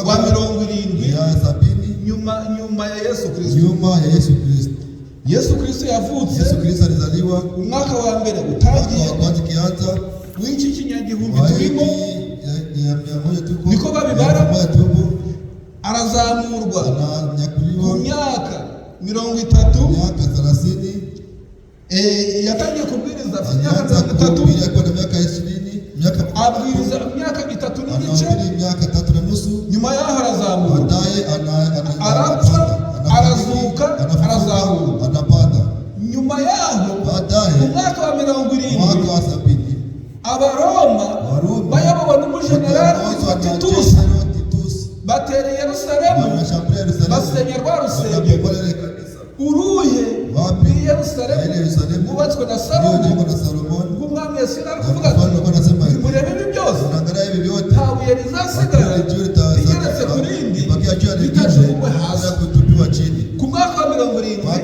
Speaker 2: wa
Speaker 1: 70
Speaker 2: ya 70
Speaker 1: nyuma ya Yesu Kristo. Yesu Kristo yavutse,
Speaker 2: Yesu Kristo alizaliwa
Speaker 1: umwaka wa mbere utangiye
Speaker 2: kwanza kianza
Speaker 1: w'iki kinyagihumbi turimo, niko babibara. Arazamurwa ku myaka 30, yatangiye kubwiriza imyaka 30, abwiriza imyaka 3 n'igice. Nyuma yaho arazamurwa, arapfa, arazuka, arazamurwa. Nyuma yaho umwaka wa 70 Abaroma bayobowe n'umujenerali witwa Titusi batereye Yerusalemu, basenya rwa rusengero. Uruhe ni Yerusalemu rwubatswe na Salomo, rw'umwami Yesu ari kuvuga ati murebe ibi byose, nta buye rizasigara rigeretse ku rindi ritajugumwe hasi. Ku mwaka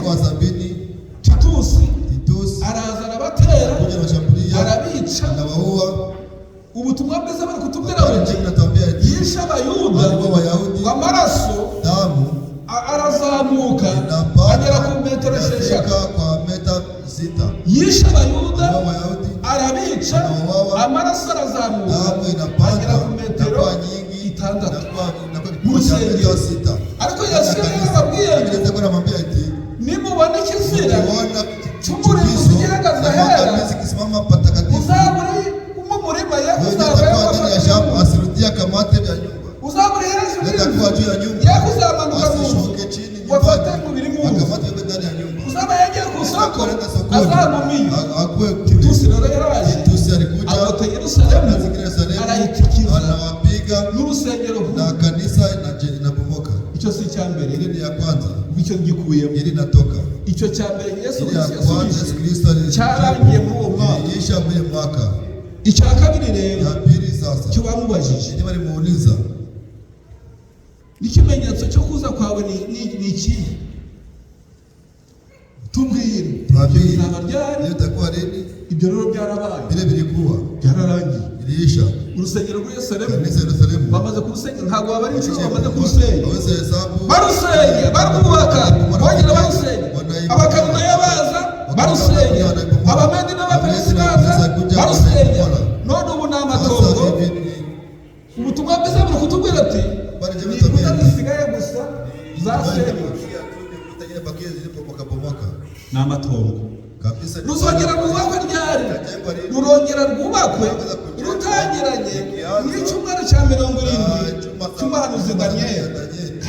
Speaker 1: wa 70 Titusi araza arabatera, arabica. Ubutumwa bwiza bari kutubwira buti yishe Abayuda amaraso, arazamuka agera ku metero 6. Yishe Abayuda arabica, amaraso arazamuka agera ku metero 6 mu rusengero. Ariko Yesu yarababwiye ati nimubona ikizira cy'umurimbuzi gihagaze ahera, uzaburi umurima ye uzavayo,
Speaker 2: ya nyumba,
Speaker 1: yakuzamanuka mu nzu wafate mu biri mu nzu,
Speaker 2: akamata yote ndani ya nyumba.
Speaker 1: uzaba yagiye ku soko azamumiye Titusi rero yaraje
Speaker 2: Titusi alikuja
Speaker 1: agota Yerusalemu
Speaker 2: Yerusalemu,
Speaker 1: arayitikiza
Speaker 2: anawapiga
Speaker 1: n'urusengero
Speaker 2: na kanisa inabomoka.
Speaker 1: icyo si cya mbere,
Speaker 2: Ile ni ya kwanza,
Speaker 1: icyo gikuyemo.
Speaker 2: ile inatoka.
Speaker 1: Icyo cya mbere Yesu
Speaker 2: Ile ya kwanza Yesu Kristo
Speaker 1: cyarangiye muri uwo mwaka.
Speaker 2: iliisha muri mwaka.
Speaker 1: Icya kabiri rero
Speaker 2: Ya pili sasa,
Speaker 1: cyo bamubajije,
Speaker 2: yenye walimuuliza
Speaker 1: n'ikimenyetso cyo kuza kwawe ni iki? Tubwire bizaba ryari?
Speaker 2: Leo itakuwa lini?
Speaker 1: Ibyo rero byarabaye,
Speaker 2: Vile vilikuwa
Speaker 1: byararangiye.
Speaker 2: iliisha.
Speaker 1: Urusengero rwa Yerusalemu
Speaker 2: Kanisa Yerusalemu
Speaker 1: bamaze kurusenya, ntabwo baba ari inshuro bamaze kurusenya,
Speaker 2: hawezi hesabu.
Speaker 1: barusenya barwubaka bongera barusenya, abakaludaya baza barusenya, abamedi n'abaperesi baza barusenya. None ubu ni amatongo. Ubutumwa bwiza buri kutubwira ati ni inkuta zisigaye gusa zasenywe, ni amatongo. Ruzongera rwubakwe ryari? Rurongera rwubakwe rutangiranye n'icyumweru cya 70 cy'umuhanuzi Daniyeli.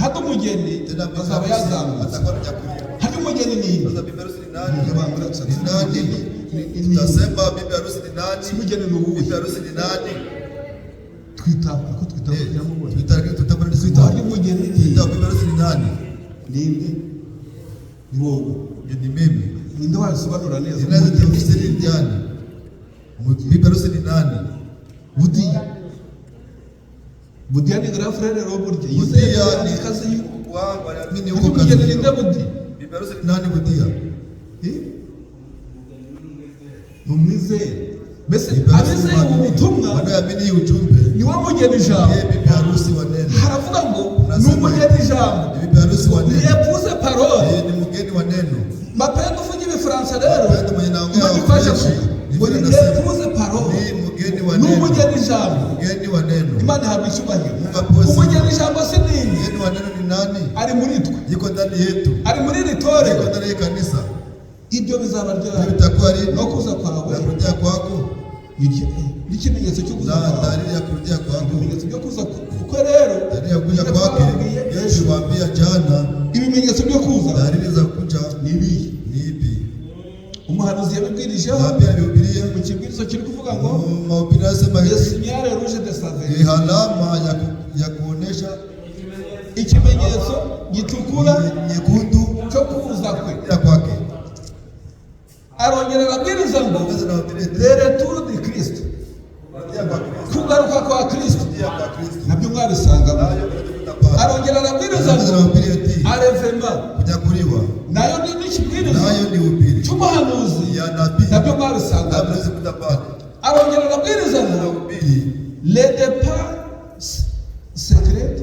Speaker 1: Hadi umugeni azaba yazamutse. Hadi umugeni ni
Speaker 2: Tutasema bibi harusi ni nani?
Speaker 1: umugeni ni uwuhe?
Speaker 2: Bibi harusi ni nani?
Speaker 1: Twita kugira ngo
Speaker 2: Twita
Speaker 1: hadi umugeni ni
Speaker 2: bibi harusi ni nani?
Speaker 1: ninde? Ni wowe.
Speaker 2: Ni mimi.
Speaker 1: Ninde wasobanura neza?
Speaker 2: Inaweza tafsiri ni nani? Bibi harusi ni nani?
Speaker 1: Budia ni grand frère Robert.
Speaker 2: Budia ni
Speaker 1: kazi
Speaker 2: wangu anaamini
Speaker 1: huko
Speaker 2: huko
Speaker 1: kazi.
Speaker 2: kazi.
Speaker 1: Ninde Budia?
Speaker 2: Bibi harusi ni nani Budia?
Speaker 1: Numwizeye. Mbese abizeye ubutumwa
Speaker 2: wanaamini ujumbe
Speaker 1: ni wa mugeni ijambo.
Speaker 2: bibi harusi wa neno.
Speaker 1: Haravuga ngo ni umugeni ijambo.
Speaker 2: Bibi harusi wa
Speaker 1: Ni
Speaker 2: neno.
Speaker 1: épouse parole.
Speaker 2: Ni mgeni wa neno.
Speaker 1: Mapendo uvuga ibifaransa rero.
Speaker 2: Mapendo mwenye naongea
Speaker 1: Mfasha ngo ni épouse parole.
Speaker 2: Ni mgeni wa
Speaker 1: Ni
Speaker 2: neno.
Speaker 1: umugeni ijambo.
Speaker 2: Mgeni wa neno.
Speaker 1: Imana ihabwa icyubahiro.
Speaker 2: Apozi.
Speaker 1: Umugeni ijambo si nini?
Speaker 2: Mgeni wa neno ni nani?
Speaker 1: Ari muri twe.
Speaker 2: Yuko ndani yetu.
Speaker 1: Ari muri iri torero.
Speaker 2: Yuko ndani ya kanisa.
Speaker 1: Ibyo bizaba
Speaker 2: Hiyo
Speaker 1: ryari?
Speaker 2: itakuwa lini?
Speaker 1: No kuza kwawe.
Speaker 2: Na kurudia kwako.
Speaker 1: N'ikimenyetso cyo kuza
Speaker 2: Na
Speaker 1: kwawe.
Speaker 2: dalili ya kurudia kwako.
Speaker 1: Ibimenyetso byo kuza kuko rero
Speaker 2: Dalili ya kuja kwake. Yesu aliwaambia jana,
Speaker 1: ibimenyetso byo kuza
Speaker 2: dalili za kuja
Speaker 1: ni ibi.
Speaker 2: ni ipi?
Speaker 1: Umuhanuzi yabibwirijeho
Speaker 2: Na pia Biblia
Speaker 1: mu kibwirizo kiri kuvuga ngo
Speaker 2: mahubiri yanasema
Speaker 1: le
Speaker 2: hivi,
Speaker 1: signale rouge de saveur,
Speaker 2: ni alama ya kuonesha
Speaker 1: ikimenyetso gitukura
Speaker 2: nyekundu
Speaker 1: cyo kuza kwe.
Speaker 2: ya kwake.
Speaker 1: Arongera arabwiriza ngo
Speaker 2: Sasa na wapile
Speaker 1: le retour de Christ,
Speaker 2: ya kwa Kristo.
Speaker 1: kugaruka kwa Kristo,
Speaker 2: Ya kwa Kristo.
Speaker 1: nabyo mwabisangamo.
Speaker 2: Nayo tunapata.
Speaker 1: Arongera arabwiriza
Speaker 2: Sasa na
Speaker 1: ngo
Speaker 2: wapile eti
Speaker 1: arevema,
Speaker 2: kunyakuliwa.
Speaker 1: nayo ni n'ikibwirizo
Speaker 2: Nayo ni upili
Speaker 1: cy'umuhanuzi,
Speaker 2: ya nabii.
Speaker 1: nabyo mwabisangamo.
Speaker 2: Tunaweza kutapata.
Speaker 1: Arongera arabwiriza
Speaker 2: Na
Speaker 1: ngo
Speaker 2: upili
Speaker 1: le départ secret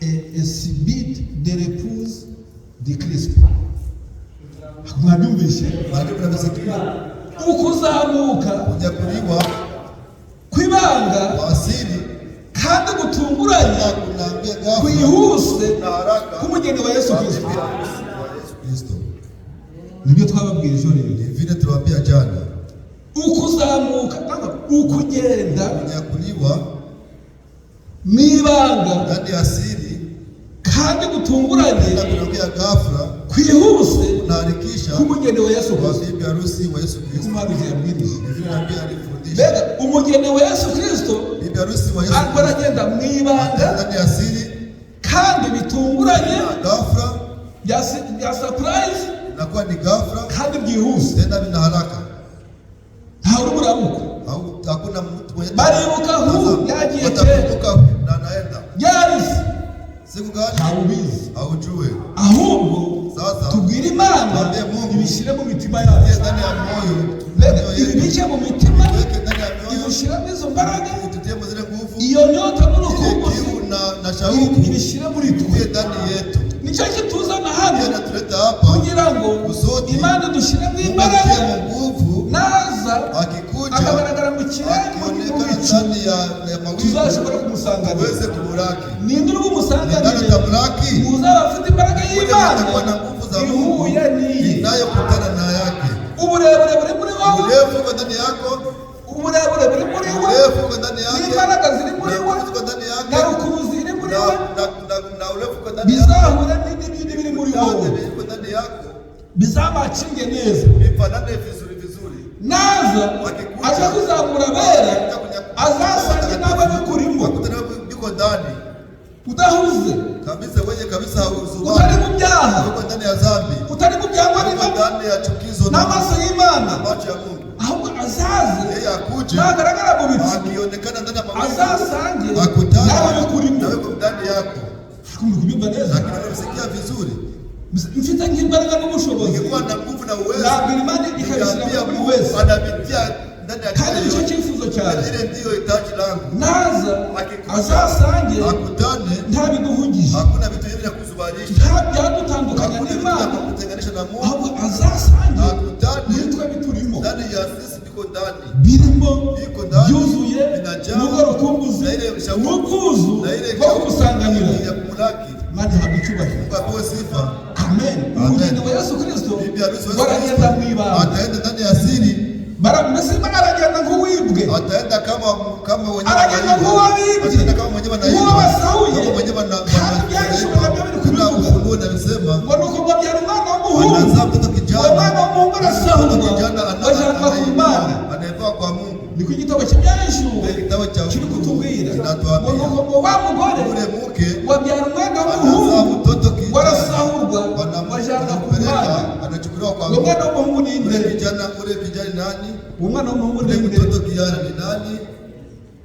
Speaker 1: et subite de l'épouse de Christ. Mwabyumvise?
Speaker 2: maandiko yanasikia
Speaker 1: Ukuzamuka
Speaker 2: kunyakuliwa
Speaker 1: kwibanga
Speaker 2: kwa asili
Speaker 1: kandi gutunguranye
Speaker 2: na kunaambia ghafla
Speaker 1: kwihuse
Speaker 2: na haraka
Speaker 1: k'umugeni wa Yesu
Speaker 2: kwa
Speaker 1: Kristo.
Speaker 2: bibi harusi wa Yesu Kristo.
Speaker 1: Nibyo twababwirije
Speaker 2: Ni
Speaker 1: rero.
Speaker 2: vile tuliwaambia jana,
Speaker 1: Ukuzamuka ukugenda
Speaker 2: kunyakuliwa
Speaker 1: mwibanga
Speaker 2: ndani ya asili
Speaker 1: kandi gutunguranye
Speaker 2: na kunaambia ghafla
Speaker 1: kwihuse
Speaker 2: kunaharikisha
Speaker 1: k'umugeni wa Yesu
Speaker 2: kwa
Speaker 1: Kristo.
Speaker 2: bibi harusi wa Yesu Kristo.
Speaker 1: Umuhanuzi yabwirije.
Speaker 2: Ni vile nabii alifundisha.
Speaker 1: Mbega umugeni wa Yesu Kristo
Speaker 2: Bibi harusi wa Yesu
Speaker 1: ariko
Speaker 2: Kristo
Speaker 1: aragenda mwibanga
Speaker 2: ndani ya asili
Speaker 1: kandi bitunguranye
Speaker 2: na ghafla,
Speaker 1: bya surprise
Speaker 2: inakuwa ni ghafla
Speaker 1: kandi byihuse,
Speaker 2: tena vina haraka.
Speaker 1: ntawe uri buramuka.
Speaker 2: Au hakuna mtu mwenye
Speaker 1: Baribuka huu yagiye
Speaker 2: watakumbuka na anaenda
Speaker 1: yarisi
Speaker 2: siku gani
Speaker 1: ntawe ubizi,
Speaker 2: haujue.
Speaker 1: ahubwo
Speaker 2: Sasa
Speaker 1: tubwire Imana
Speaker 2: Mwambie Mungu
Speaker 1: ibishyire mu mitima
Speaker 2: Ingie
Speaker 1: yacu.
Speaker 2: ndani ya moyo,
Speaker 1: Mbega
Speaker 2: mioyo yetu.
Speaker 1: ibibike mu mitima
Speaker 2: Iweke ndani ya mioyo,
Speaker 1: ibishyiramo izo mbaraga,
Speaker 2: itutiemo zile nguvu,
Speaker 1: iyo nyota
Speaker 2: ile
Speaker 1: n'urukumbuzi
Speaker 2: kiu na shauku
Speaker 1: ibishyire muri twe.
Speaker 2: iwe ndani yetu.
Speaker 1: Nicyo kituzana hano
Speaker 2: Yeye anatuleta hapa
Speaker 1: kugira ngo
Speaker 2: kusudi
Speaker 1: Imana idushyiremo
Speaker 2: Mungu
Speaker 1: imbaraga,
Speaker 2: atiemo nguvu,
Speaker 1: naza
Speaker 2: akikuja
Speaker 1: akagaragara mu kirere mu
Speaker 2: akionekana
Speaker 1: bicu,
Speaker 2: ndani ya mawingu
Speaker 1: tuzashobora kumusanganira.
Speaker 2: tuweze kumuraki.
Speaker 1: Ninde uri
Speaker 2: Ni nani
Speaker 1: bumusanganire?
Speaker 2: tamlaki?
Speaker 1: Uzaba afite imbaraga y'Imana
Speaker 2: Atakuwa na nguvu za Mungu
Speaker 1: ihuye n'iyi.
Speaker 2: inayokutana na yake.
Speaker 1: Uburebure buri muri wowe,
Speaker 2: Urefu uko ndani yako,
Speaker 1: uburebure buri muri we,
Speaker 2: urefu uko ndani yake,
Speaker 1: n'imbaraga ziri muri we,
Speaker 2: uko ndani
Speaker 1: na
Speaker 2: yake,
Speaker 1: rukuruzi iri muri mzama achinge neza,
Speaker 2: nifanane vizuri vizuri,
Speaker 1: naza aje kuzamura bera azasange n'ababikurimo
Speaker 2: wakutana biko ndani
Speaker 1: udahuze
Speaker 2: kabisa, wewe kabisa hauzuwa,
Speaker 1: utari mu byaha,
Speaker 2: uko ndani ya dhambi,
Speaker 1: utari mu byangwa n'Imana,
Speaker 2: ndani ya chukizo
Speaker 1: n'amaso y'Imana,
Speaker 2: macho ya Mungu,
Speaker 1: ahubwo azaze
Speaker 2: yeye akuje
Speaker 1: nagaragara mu biti,
Speaker 2: akionekana ndani ya mawingu,
Speaker 1: azasange
Speaker 2: akutana
Speaker 1: n'ababikurimo,
Speaker 2: na wewe ndani yako.
Speaker 1: kumbe kubyumva neza,
Speaker 2: Lakini unasikia vizuri,
Speaker 1: mfite nk'imbaraga n'ubushobozi,
Speaker 2: ingekuwa na nguvu na uwezo,
Speaker 1: nabwira Imana ikabishyira muri wese,
Speaker 2: anapitia ndani ya
Speaker 1: kandi nicyo cyifuzo cyawe.
Speaker 2: ile ndio hitaji langu.
Speaker 1: Naza azasange
Speaker 2: akutane
Speaker 1: nta biduhugije,
Speaker 2: hakuna vitu hivi vya kuzubalisha,
Speaker 1: nta byadutandukanya n'Imana,
Speaker 2: kutenganisha na Mungu,
Speaker 1: ahubwo azasange
Speaker 2: akutane
Speaker 1: muri twe biturimo,
Speaker 2: ndani ya sisi biko ndani,
Speaker 1: birimo
Speaker 2: biko ndani,
Speaker 1: byuzuye n'ubwo rukumbuzi n'ubwuzu bwo kugusanganira.
Speaker 2: ya kumulaki.
Speaker 1: Imana ihabwa icyubahiro.
Speaker 2: Mungu apewe sifa.
Speaker 1: Amen. Umugeni wa Yesu Kristo baragenda mu ibanga,
Speaker 2: ataenda ndani ya siri,
Speaker 1: mbese aragenda nk'uwibwe,
Speaker 2: ataenda kama wenyewe,
Speaker 1: aragenda nk'uwabibwe,
Speaker 2: ataenda kama mwenyewe anaiba,
Speaker 1: nk'uwabasahuye,
Speaker 2: kama mwenyewe
Speaker 1: kandi byahishwe nabyo biri kubivuga
Speaker 2: ufunuo unasema
Speaker 1: ngo nuko babyara umwana w'umuhungu,
Speaker 2: anazaa mtoto kijana,
Speaker 1: umwana w'umuhungu arasahurwa bajyanwa ku Mana.
Speaker 2: anaivaa kwa Mungu.
Speaker 1: Niko igitabo cy'Ibyahishuwe
Speaker 2: Kitabu cha
Speaker 1: kiri kutubwira
Speaker 2: kinatuambia
Speaker 1: ngo wa mugore
Speaker 2: ule mke
Speaker 1: wabyara umwana
Speaker 2: anazaa
Speaker 1: w'umuhungu
Speaker 2: mtoto kijana,
Speaker 1: warasahurwa bajyanwa ku Mana.
Speaker 2: anachukuliwa kwa
Speaker 1: Uwo
Speaker 2: Mungu.
Speaker 1: mwana w'umuhungu ni
Speaker 2: Ule
Speaker 1: nde?
Speaker 2: kijana nani?
Speaker 1: Umwana w'umuhungu ni
Speaker 2: Ule
Speaker 1: nde?
Speaker 2: mtoto kijana ni nani?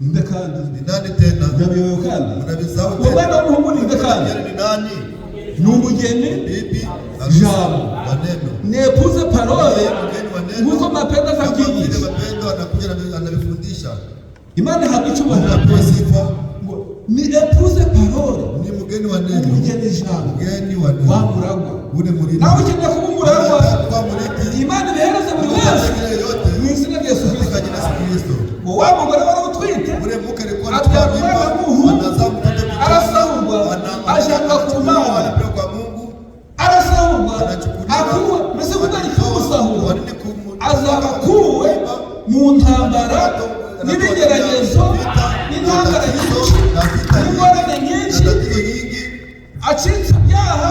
Speaker 1: Nde kandi
Speaker 2: Ni nani tena?
Speaker 1: ndabiyoyo kandi
Speaker 2: Unabisahau
Speaker 1: uwo
Speaker 2: tena.
Speaker 1: mwana w'umuhungu ni nde kandi?
Speaker 2: Kijana ni nani?
Speaker 1: Ni umugeni
Speaker 2: Bibi
Speaker 1: jambo
Speaker 2: maneno.
Speaker 1: nepuze parole
Speaker 2: Mgeni wa neno.
Speaker 1: nk'uko mapendo
Speaker 2: Kama vile
Speaker 1: azabyigisha.
Speaker 2: mapendo anakuja na anavifundisha.
Speaker 1: Imana ihabwa icyubahiro.
Speaker 2: Anapewa sifa.
Speaker 1: Ngo ni epuze parole,
Speaker 2: Ni mgeni wa neno.
Speaker 1: umugeni jambo
Speaker 2: Mgeni wa neno.
Speaker 1: wamuragwa.
Speaker 2: Ule murithi.
Speaker 1: Nawe ukeneye kuba umuragwa,
Speaker 2: Kwa murithi.
Speaker 1: Imana ibihereza buri wese
Speaker 2: yote.
Speaker 1: mu izina rya Yesu
Speaker 2: Katika
Speaker 1: Kristo.
Speaker 2: jina la Yesu Kristo.
Speaker 1: Ngo wa mugore wari utwite
Speaker 2: Ule mke alikuwa
Speaker 1: abyara
Speaker 2: anachukua
Speaker 1: umwana
Speaker 2: mimba,
Speaker 1: w'umuhungu,
Speaker 2: anazaa mtoto kijana,
Speaker 1: arasahurwa ajyanwa ku Mana,
Speaker 2: anapewa kwa Mungu,
Speaker 1: arasahurwa
Speaker 2: anachukuliwa.
Speaker 1: akuwe, mbese kuko ari kumusahura
Speaker 2: Kwa nini kumu-
Speaker 1: azaba akuwe mu ntambara n'ibigeragezo n'intambara nyinshi n'ingorane nyinshi,
Speaker 2: tatizo nyingi,
Speaker 1: acitse ibyaha,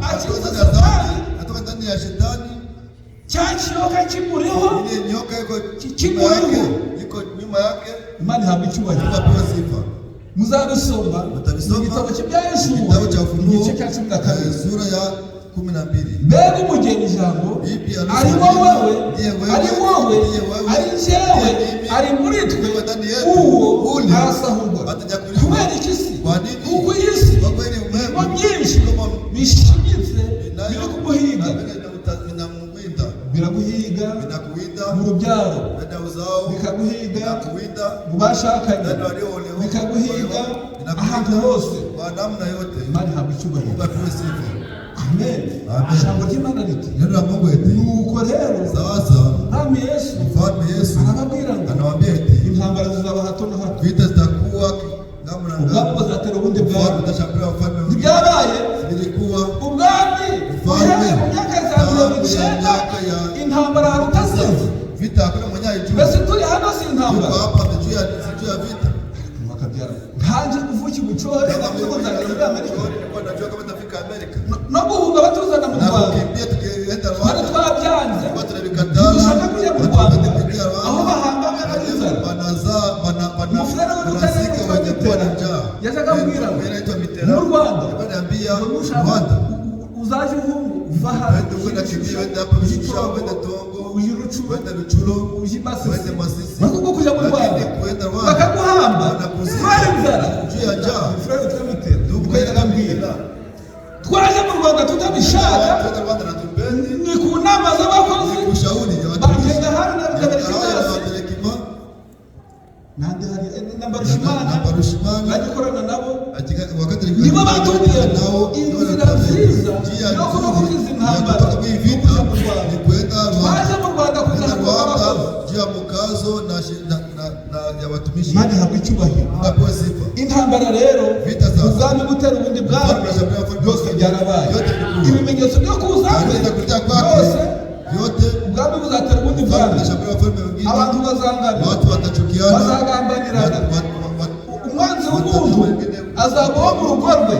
Speaker 1: acitse satani,
Speaker 2: natoka ndani ya shetani.
Speaker 1: cya kiyoka kimuriho
Speaker 2: Ile nyoka iko
Speaker 1: Kimu
Speaker 2: nyuma yake,
Speaker 1: yuko.
Speaker 2: iko nyuma yake.
Speaker 1: Imana ihabwa icyubahiro.
Speaker 2: Mungu apewe sifa.
Speaker 1: Muzabisoma
Speaker 2: Mutabisoma.
Speaker 1: mu gitabo cy'Ibyahishuwe
Speaker 2: Kitabu cha Ufunuo
Speaker 1: igice cya 12.
Speaker 2: sura ya 12.
Speaker 1: Mbega umugeni ijambo
Speaker 2: Bibi harusi
Speaker 1: ari
Speaker 2: wa
Speaker 1: wowe,
Speaker 2: neno, ndiye wewe,
Speaker 1: ari wowe,
Speaker 2: ndiye wewe,
Speaker 1: ari njyewe,
Speaker 2: ndiye mimi,
Speaker 1: ari muri twe,
Speaker 2: ndiye ndani yetu.
Speaker 1: uwo
Speaker 2: Ule
Speaker 1: arasahurwa.
Speaker 2: atanyakuliwa.
Speaker 1: Kubera iki se?
Speaker 2: Kwa nini?
Speaker 1: Kuko iyi si
Speaker 2: Kwa kweli
Speaker 1: irimo
Speaker 2: umeme
Speaker 1: byinshi bishimitse biri kumuhiga,
Speaker 2: vinamwinda,
Speaker 1: biraguhiga
Speaker 2: vinakuwinda
Speaker 1: mu rubyaro,
Speaker 2: ndani ya uzao,
Speaker 1: bikaguhiga
Speaker 2: vinakuwinda
Speaker 1: mu bashakanye,
Speaker 2: ndani ya walioolewa,
Speaker 1: bikaguhiga ahantu
Speaker 2: vinakuwinda
Speaker 1: hose.
Speaker 2: kwa namna yote.
Speaker 1: Imana ihabwa icyubahiro.
Speaker 2: Mungu apewe sifa.
Speaker 1: Amen.
Speaker 2: Amen.
Speaker 1: Ijambo ry'Imana riti
Speaker 2: Neno la Mungu eti
Speaker 1: nuko rero
Speaker 2: sasa
Speaker 1: Mwami Yesu
Speaker 2: mfalme Yesu
Speaker 1: arababwira ngo
Speaker 2: anawaambia eti
Speaker 1: intambara zizaba hato na hato,
Speaker 2: vita zitakuwa namna
Speaker 1: ubwami
Speaker 2: ngapi,
Speaker 1: buzatera ubundi
Speaker 2: ufalme
Speaker 1: bwami.
Speaker 2: utashambulia ufalme mwingine.
Speaker 1: Ntibyabaye
Speaker 2: Ilikuwa
Speaker 1: ubwami buhereye mu myaka za 90 intambara hari utasinze.
Speaker 2: vita, hakuna mwenye aijua.
Speaker 1: Mbese turi hano si
Speaker 2: Tuko
Speaker 1: intambara
Speaker 2: hapa sijui ya vita.
Speaker 1: makabyara nkanjye uvuki gucohera bakuzana muri Amerika
Speaker 2: Nilikuwa najua kama nitafika Amerika.
Speaker 1: no guhunga batuzana mu
Speaker 2: Na
Speaker 1: Rwanda,
Speaker 2: kukimbia tukienda
Speaker 1: twari
Speaker 2: Rwanda.
Speaker 1: twabyanze,
Speaker 2: Tulikuwa tunabikatala.
Speaker 1: dushaka kujya mu Rwanda
Speaker 2: Tukimbia
Speaker 1: aho
Speaker 2: Rwanda.
Speaker 1: bahangana n'inzara.
Speaker 2: Banazaa
Speaker 1: Umufurere
Speaker 2: wanazika wenye kuwa na njaa.
Speaker 1: yazaga ambwira ngo
Speaker 2: Inaitwa Mitera.
Speaker 1: mu Rwanda
Speaker 2: Akaniambia
Speaker 1: ngo nushaka
Speaker 2: Rwanda.
Speaker 1: uzaje uhungu uva hano
Speaker 2: Wende ukwenda kimbia, wende hapa Bishusha, wende Tongo,
Speaker 1: uje Rucuru,
Speaker 2: wende Ruchuru,
Speaker 1: uje Masisi,
Speaker 2: wende Masisi.
Speaker 1: bakubwo kujya mu Rwanda
Speaker 2: Lakini kuenda Rwanda
Speaker 1: bakaguhamba
Speaker 2: wanakuzika
Speaker 1: kubera inzara.
Speaker 2: juu ya njaa.
Speaker 1: Umufurere twamutera
Speaker 2: Ndugu
Speaker 1: ubwo yarambwira twaje mu Rwanda tutabishaka,
Speaker 2: Tuenda Rwanda na tupendi.
Speaker 1: ni ku nama z'abakozi
Speaker 2: Ushauri ya watu.
Speaker 1: bagenda hano na bikabereka
Speaker 2: Haya
Speaker 1: byose
Speaker 2: wapelekima.
Speaker 1: nande hari nambarushimana
Speaker 2: Nambarushimana.
Speaker 1: bagikorana nabo
Speaker 2: Wakati
Speaker 1: nibo batubwiye inzira nziza yo kuvuga izi ntambara
Speaker 2: vita ni kwenda
Speaker 1: twaje
Speaker 2: Rwanda.
Speaker 1: mu Rwanda
Speaker 2: Kwenda
Speaker 1: kuzahura
Speaker 2: Rwanda
Speaker 1: abakozi.
Speaker 2: juu ya mkazo na ya watumishi.
Speaker 1: Imana ihabwa icyubahiro.
Speaker 2: Apewe sifa.
Speaker 1: Intambara rero
Speaker 2: Vita sasa.
Speaker 1: ubwami butera ubundi bwami byose byarabaye,
Speaker 2: Yote vilikuwa.
Speaker 1: ibimenyetso byo kuza
Speaker 2: Aliweza kuja kwake.
Speaker 1: byose
Speaker 2: Yote
Speaker 1: ubwami buzatera ubundi bwami,
Speaker 2: utashambulia wafalme wengine.
Speaker 1: abantu bazangana,
Speaker 2: Watu watachukiana.
Speaker 1: bazagambanirana,
Speaker 2: Wat-
Speaker 1: umwanzi w'umuntu azabaho mu rugo rwe.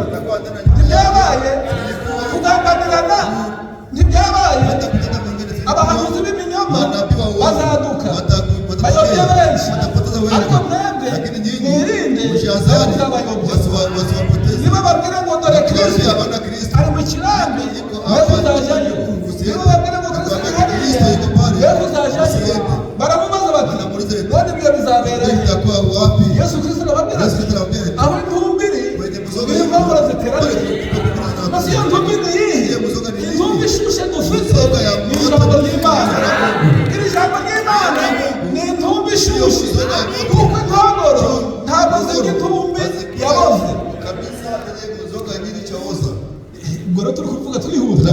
Speaker 1: Ntibyabaye kugambanirana, ntibyabaye ariko mwebwe mwirinde wasiwapoteze. Niba babwira ngo dore Kristo ari mu kirambi, wewe uzajyayo. Niba babwira ngo Kristo ari hariya, wewe uzajyayo. Baramubaza bati none ibyo bizabera Yesu Kristo arababwira ati aho intumbiri niyo muraziteraniye. Maze iyo ntumbiri ni iyihe? Intumbi ishushe dufite ni ijambo ry'Imana. Iri jambo ry'Imana ni intumbi ishushe, kuko inkongoro ntabwo zirya intumbi yaboze. Ubwo rero turi kuvuga twihuta.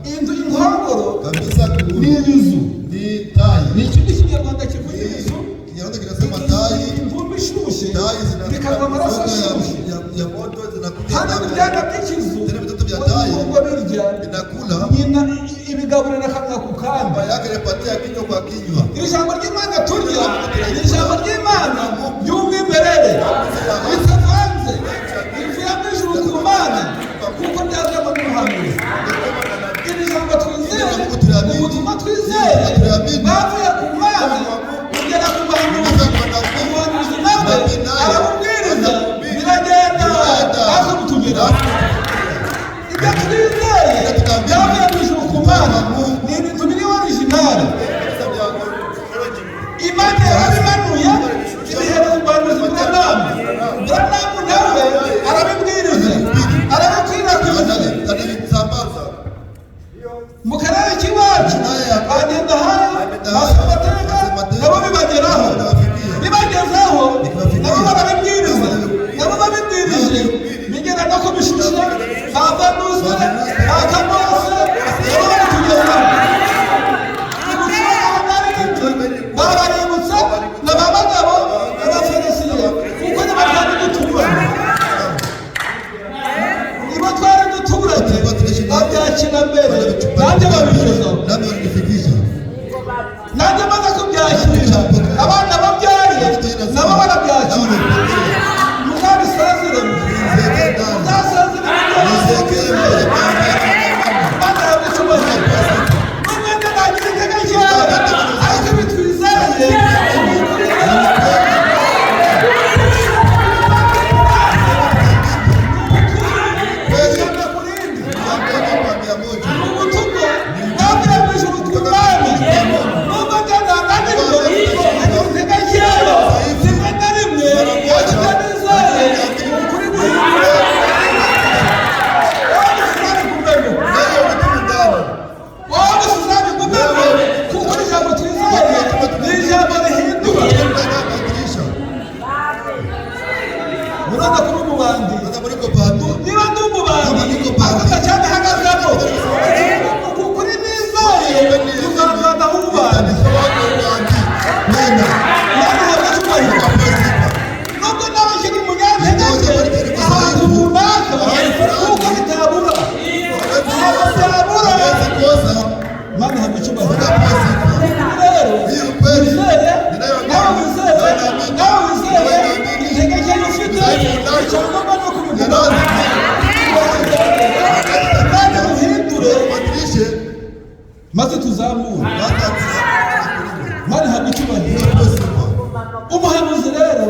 Speaker 1: Inzu inkongoro ni ibizu, ni ikindi kinyarwanda kivuga ibizu. Intumbi ishushe bikava amaraso ashushe. Hano ibyana by'ikizu ngo birya nyina ibigaburira akanwa ku kandi. Iri jambo ry'Imana turya ni ijambo ry'Imana ry'umwimerere ritavanze, rivuye mu ijuru ku Mana, kuko ryazanywe n'umuhanuzi. Iri jambo twizeye, ubutumwa twizeye bwavuye ku Mana kugera ku bahanuzi. Umuhanuzi nawe arabubwiriza, biragenda aza kutugera. Ibyo twizeye byavuye mu ijuru ku Mana ni ibintu biri orijinali. Imana yarabimanuye ibihereza umuhanuzi Buranamu. Buranamu nawe arabibwiriza, arabikwirakwiza mu karere k'iwacu. Bagenda hano basabateka nabo bibageraho, bibagezeho nabo barabibwiriza, nabo babibwirije bigera no kubishusha bavanuze bakamose nabo babitugezaho. Baraributsa na ba bagabo n'abaferesiye, kuko nibo twari duturanye, nibo twari duturanye babyakira mbere, nanjye babigezaho, nanjye maze kubyakira abana babyaye nabo barabyakira. Muzabisaziremo, muzasaziremo Imana yabicubaze. N'umwenda nagira iteka ryawe, ariko ibi twizeye maze tuzamura mari hamwe cyubahiro. Umuhanuzi rero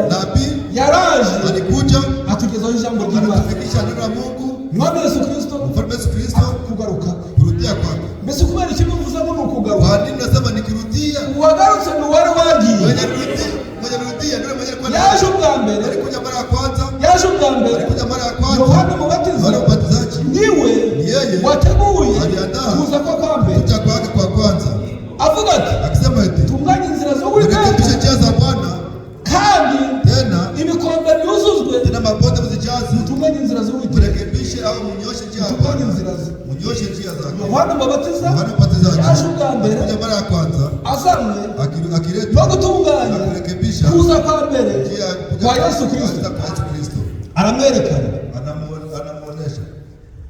Speaker 1: yaraje
Speaker 2: alikuja
Speaker 1: atugezaho ijambo ry'Imana,
Speaker 2: atufikisha neno la Mungu.
Speaker 1: Mwami Yesu Kristo kugaruka.
Speaker 2: Kurudia kwake.
Speaker 1: Mbese kubera iki bivuze ngo nukugaruka?
Speaker 2: Kwa nini nasema nikirudia?
Speaker 1: Uwagarutse ni wari wagiye.
Speaker 2: Mwenye rudia ndio mwenye kwa.
Speaker 1: Yaje ubwa mbere.
Speaker 2: Alikuja mara ya kwanza.
Speaker 1: Yaje ubwa mbere.
Speaker 2: Alikuja mara ya kwanza.
Speaker 1: Yohana Mubatizaji. Niwe wateguye kuza kwa mbere.
Speaker 2: Kuja kwake kwa kwanza.
Speaker 1: Avuga ati,
Speaker 2: akisema eti
Speaker 1: tunganye inzira z'Uwiteka,
Speaker 2: rekebisha njia za Bwana,
Speaker 1: kandi
Speaker 2: tena
Speaker 1: ibikombe byuzuzwe,
Speaker 2: tena mabonde muzijaze.
Speaker 1: tunganye inzira z'Uwiteka,
Speaker 2: rekebishe au munyoshe njia za Bwana, munyoshe njia zake.
Speaker 1: Yohana Mubatizaji yaje ubwa mbere,
Speaker 2: kuja mara ya kwanza,
Speaker 1: azamwe
Speaker 2: akileta
Speaker 1: no gutunganya
Speaker 2: kurekebisha
Speaker 1: kuza kwa mbere kwa Yesu Kristo. Aramwerekana,
Speaker 2: anamuonesha.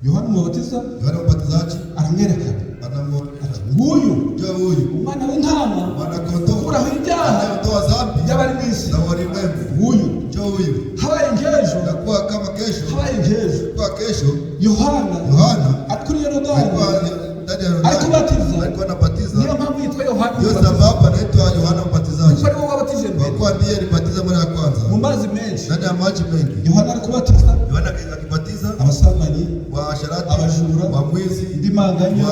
Speaker 1: Yohana Mubatizaji aramwerekana, nguyu
Speaker 2: ndio huyu
Speaker 1: umwana w'intama,
Speaker 2: mwana kondoo
Speaker 1: ukuraho ibyaha by'abari mu isi. Nguyu
Speaker 2: ndio huyu.
Speaker 1: habaye nk'ejo,
Speaker 2: nakuwa kama kesho,
Speaker 1: habaye nk'ejo,
Speaker 2: kwa kesho
Speaker 1: Yohana aturiye Yorodani, alikuwa anabatiza. Niyo mpamvu yitwa Yohana.
Speaker 2: Hiyo sababu anaitwa Yohana Mbatizaji,
Speaker 1: kuko ariwe wabatije mbere.
Speaker 2: kwa ndiye
Speaker 1: mazi menshi,
Speaker 2: ndani ya maji mengi.
Speaker 1: Yohana alikubatiza,
Speaker 2: Yohana akibatiza
Speaker 1: abasambanyi,
Speaker 2: washarati,
Speaker 1: abajura,
Speaker 2: wamwizi,
Speaker 1: indimanganya,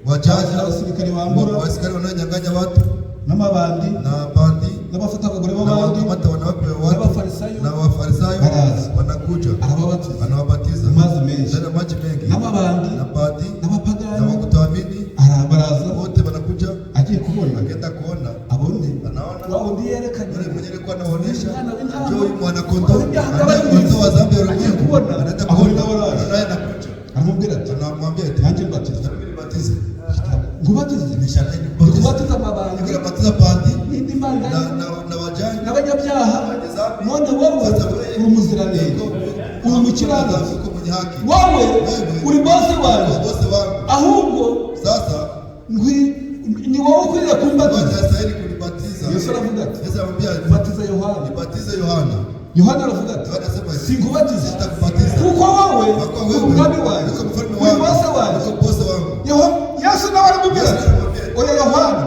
Speaker 2: wajaji,
Speaker 1: abasirikare bambura,
Speaker 2: abasikari wananyang'anya watu,
Speaker 1: n'amabandi, n'abafata abagore b'abandi, n'abafarisayo,
Speaker 2: wanakuja anawabatiza
Speaker 1: mazi menshi,
Speaker 2: maji mengi,
Speaker 1: n'amabandi,
Speaker 2: n'abapagani, n'abakutoamini,
Speaker 1: baraza
Speaker 2: wote wanakuja.
Speaker 1: agiye kubona,
Speaker 2: akaenda kuona,
Speaker 1: abone
Speaker 2: anaona
Speaker 1: wao ndiye yerekanye
Speaker 2: yule mwenye alikuwa anaonesha
Speaker 1: njoo
Speaker 2: mwana kondoo anayekutoa dhambi ya ulimwengu, anaenda kuona naye anakuja,
Speaker 1: anamwambia ati
Speaker 2: nanjye mbatiza, nibatize
Speaker 1: ngubatize,
Speaker 2: nishakeni
Speaker 1: ngubatiza amabandi,
Speaker 2: ngubatiza pandi
Speaker 1: n'indimanganya,
Speaker 2: na wajani
Speaker 1: n'abanyabyaha, none wowe uri umuziranenge, uri umukiranutsi, wowe uri bose wanjye, ahubwo
Speaker 2: sasa
Speaker 1: ni wowe ukwiriye kumbatiza. Yesu aravuga ati, batiza Yohana. Yohana aravuga ati, sinkubatiza kuko wowe uri umwami wanjye, uri bose wanjye. Yesu nawe aramubwira ati, oya Yohana,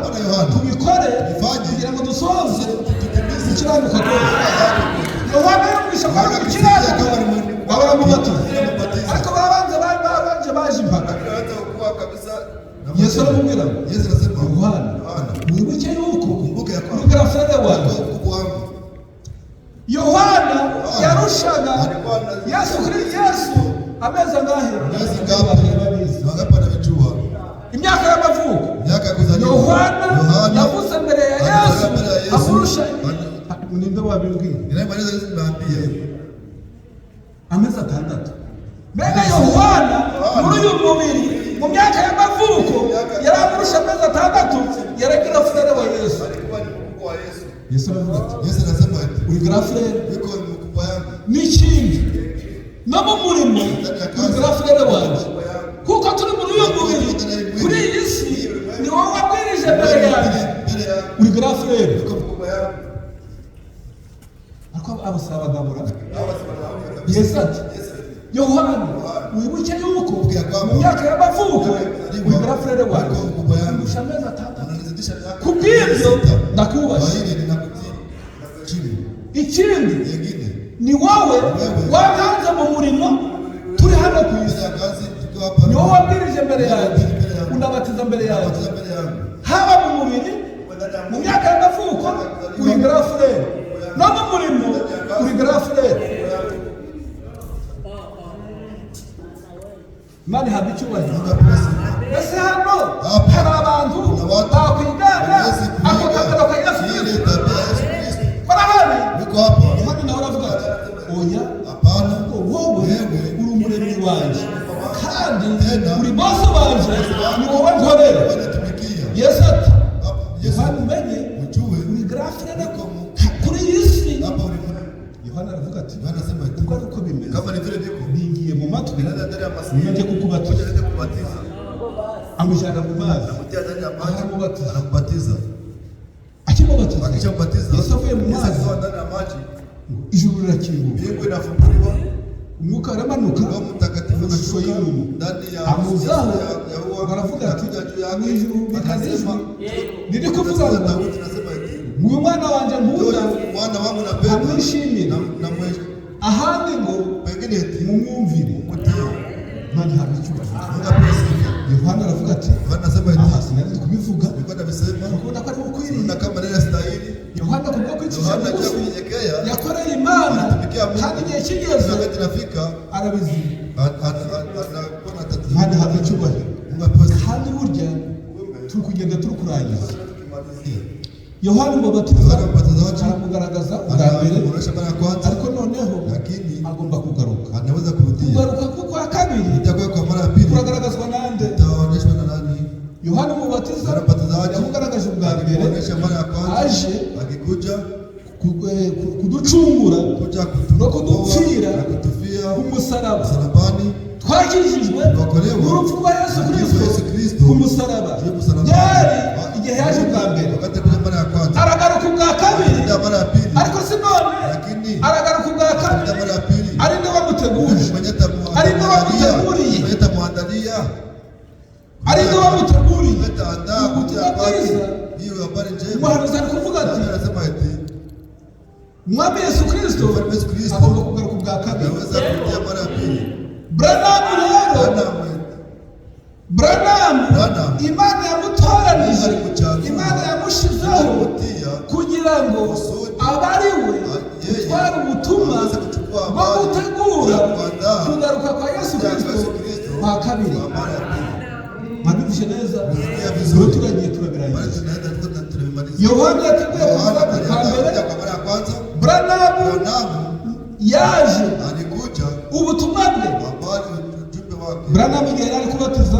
Speaker 1: tubikore kugira ngo dusohoze gukiranuka kose. Yohana yumvisha ko ari gukiranuka, baramubatiza, ariko babanje baje impaka. Yesu aramubwira ngo, Yohana, wibuke yuko uri garafurere wanjye. Yohana yarushaga Yesu amezi angahe? Imyaka y'amavuko. Yohana yavuze mbere ya Yesu amurusha ninde wabibwira? Amezi 6. Mbega Yohana muri uyu mubiri mu myaka y'amavuko yari amurusha amezi 6, yari garafurere wa Yesu. Yesu aravuga ati, uri garafurere n'ikindi no mu murimo uri garafurere wanjye, kuko turi muri uyu mubiri kuri iyi si, ni wowe wabwirije mbere yanjye, uri garafurere. Ariko abasaba bagabura. Yesu ati, Yohana, wibuke yuko mu myaka y'amavuko uri garafurere wanjye, urusha amezi 6. Kubw'ibyo ndakubashye. Ikindi ni wowe watanze mu murimo turi hano ku isi, ni wowe wabwirije mbere yanjye, unabatiza mbere yanjye, haba mu mubiri mu myaka y'amavuko uri garafurere, no mu murimo uri garafurere. Imana ihabwa icyubahiro. Ese hano hari abantu bakwigana ako kagaro ka Yesu Kristo? Barahari. Imana nawe aravuga ati, oya, wowe uri umuremyi wanjye kandi uri bose wanjye, ni wowe nkorera. Yesu ati, Yohana umenye uri garafurere kuri iyi si. Yohana aravuga ati, ubwo ari uko bimeze, bingiye mu matwi, nijye kukubatiza. Amujyana mu mazi, aramubatiza. Akimubatiza, Yesu avuye mu mazi, ijuru rirakinguka, umwuka aramanuka mu ishusho y'umuntu, amuzaho. Baravuga ati, mu ijuru bikaze ijwi riri kuvuga ngo, uyu mwana wanjye nkunda, amwishimira. Ahandi ngo mumwumvire. Imana ihabwa icyubahiro. Yohana aravuga ati, sinari kubivuga, ukunda ko ari ukwiriye. Yohana kubwo kwicisha bugufi yakoreye Imana, kandi igihe kigeze arabizira. Imana ihabwa icyubahiro. Kandi burya turi kugenda turi kurangiza. Yohana umubatiza aramugaragaza bwa mbere, ariko noneho agomba kugaruka. Kugaruka kwa kabiri kuragaragazwa nande? Yohana umubatiza yamugaragaje bwa mbere, aje kuducungura no kudupfira ku musaraba. Twakijijwe n'urupfu rwa Yesu Kristo ku musaraba. Byari igihe yaje bwa mbere, aragaruka ubwa kabiri, ariko si none aragaruka ubwa kabiri, ari nde wamuteguje, ari nde wamuteguriye, ari nde wamuteguriye ubutumwa bwiza. Umuhanuzi ari kuvuga ati, Mwami Yesu Kristo
Speaker 2: Mfalme Yesu Kristo
Speaker 1: agomba kugaruka ubwa kabiri.
Speaker 2: anaweza kurudia mara ya pili.
Speaker 1: Branham rero, Branham Imana yamutoranije, Imana yamushizeho kugira ngo abe ari we utwara ubutumwa bwo gutegura kugaruka kwa Yesu Kristo kwa kabiri. Mwabyumvise neza? Rero turagiye turabirangije. Yohana yateguye kuvuga kwa mbere, Branham yaje ubutumwa bwe. Branham igihe yari kubatiza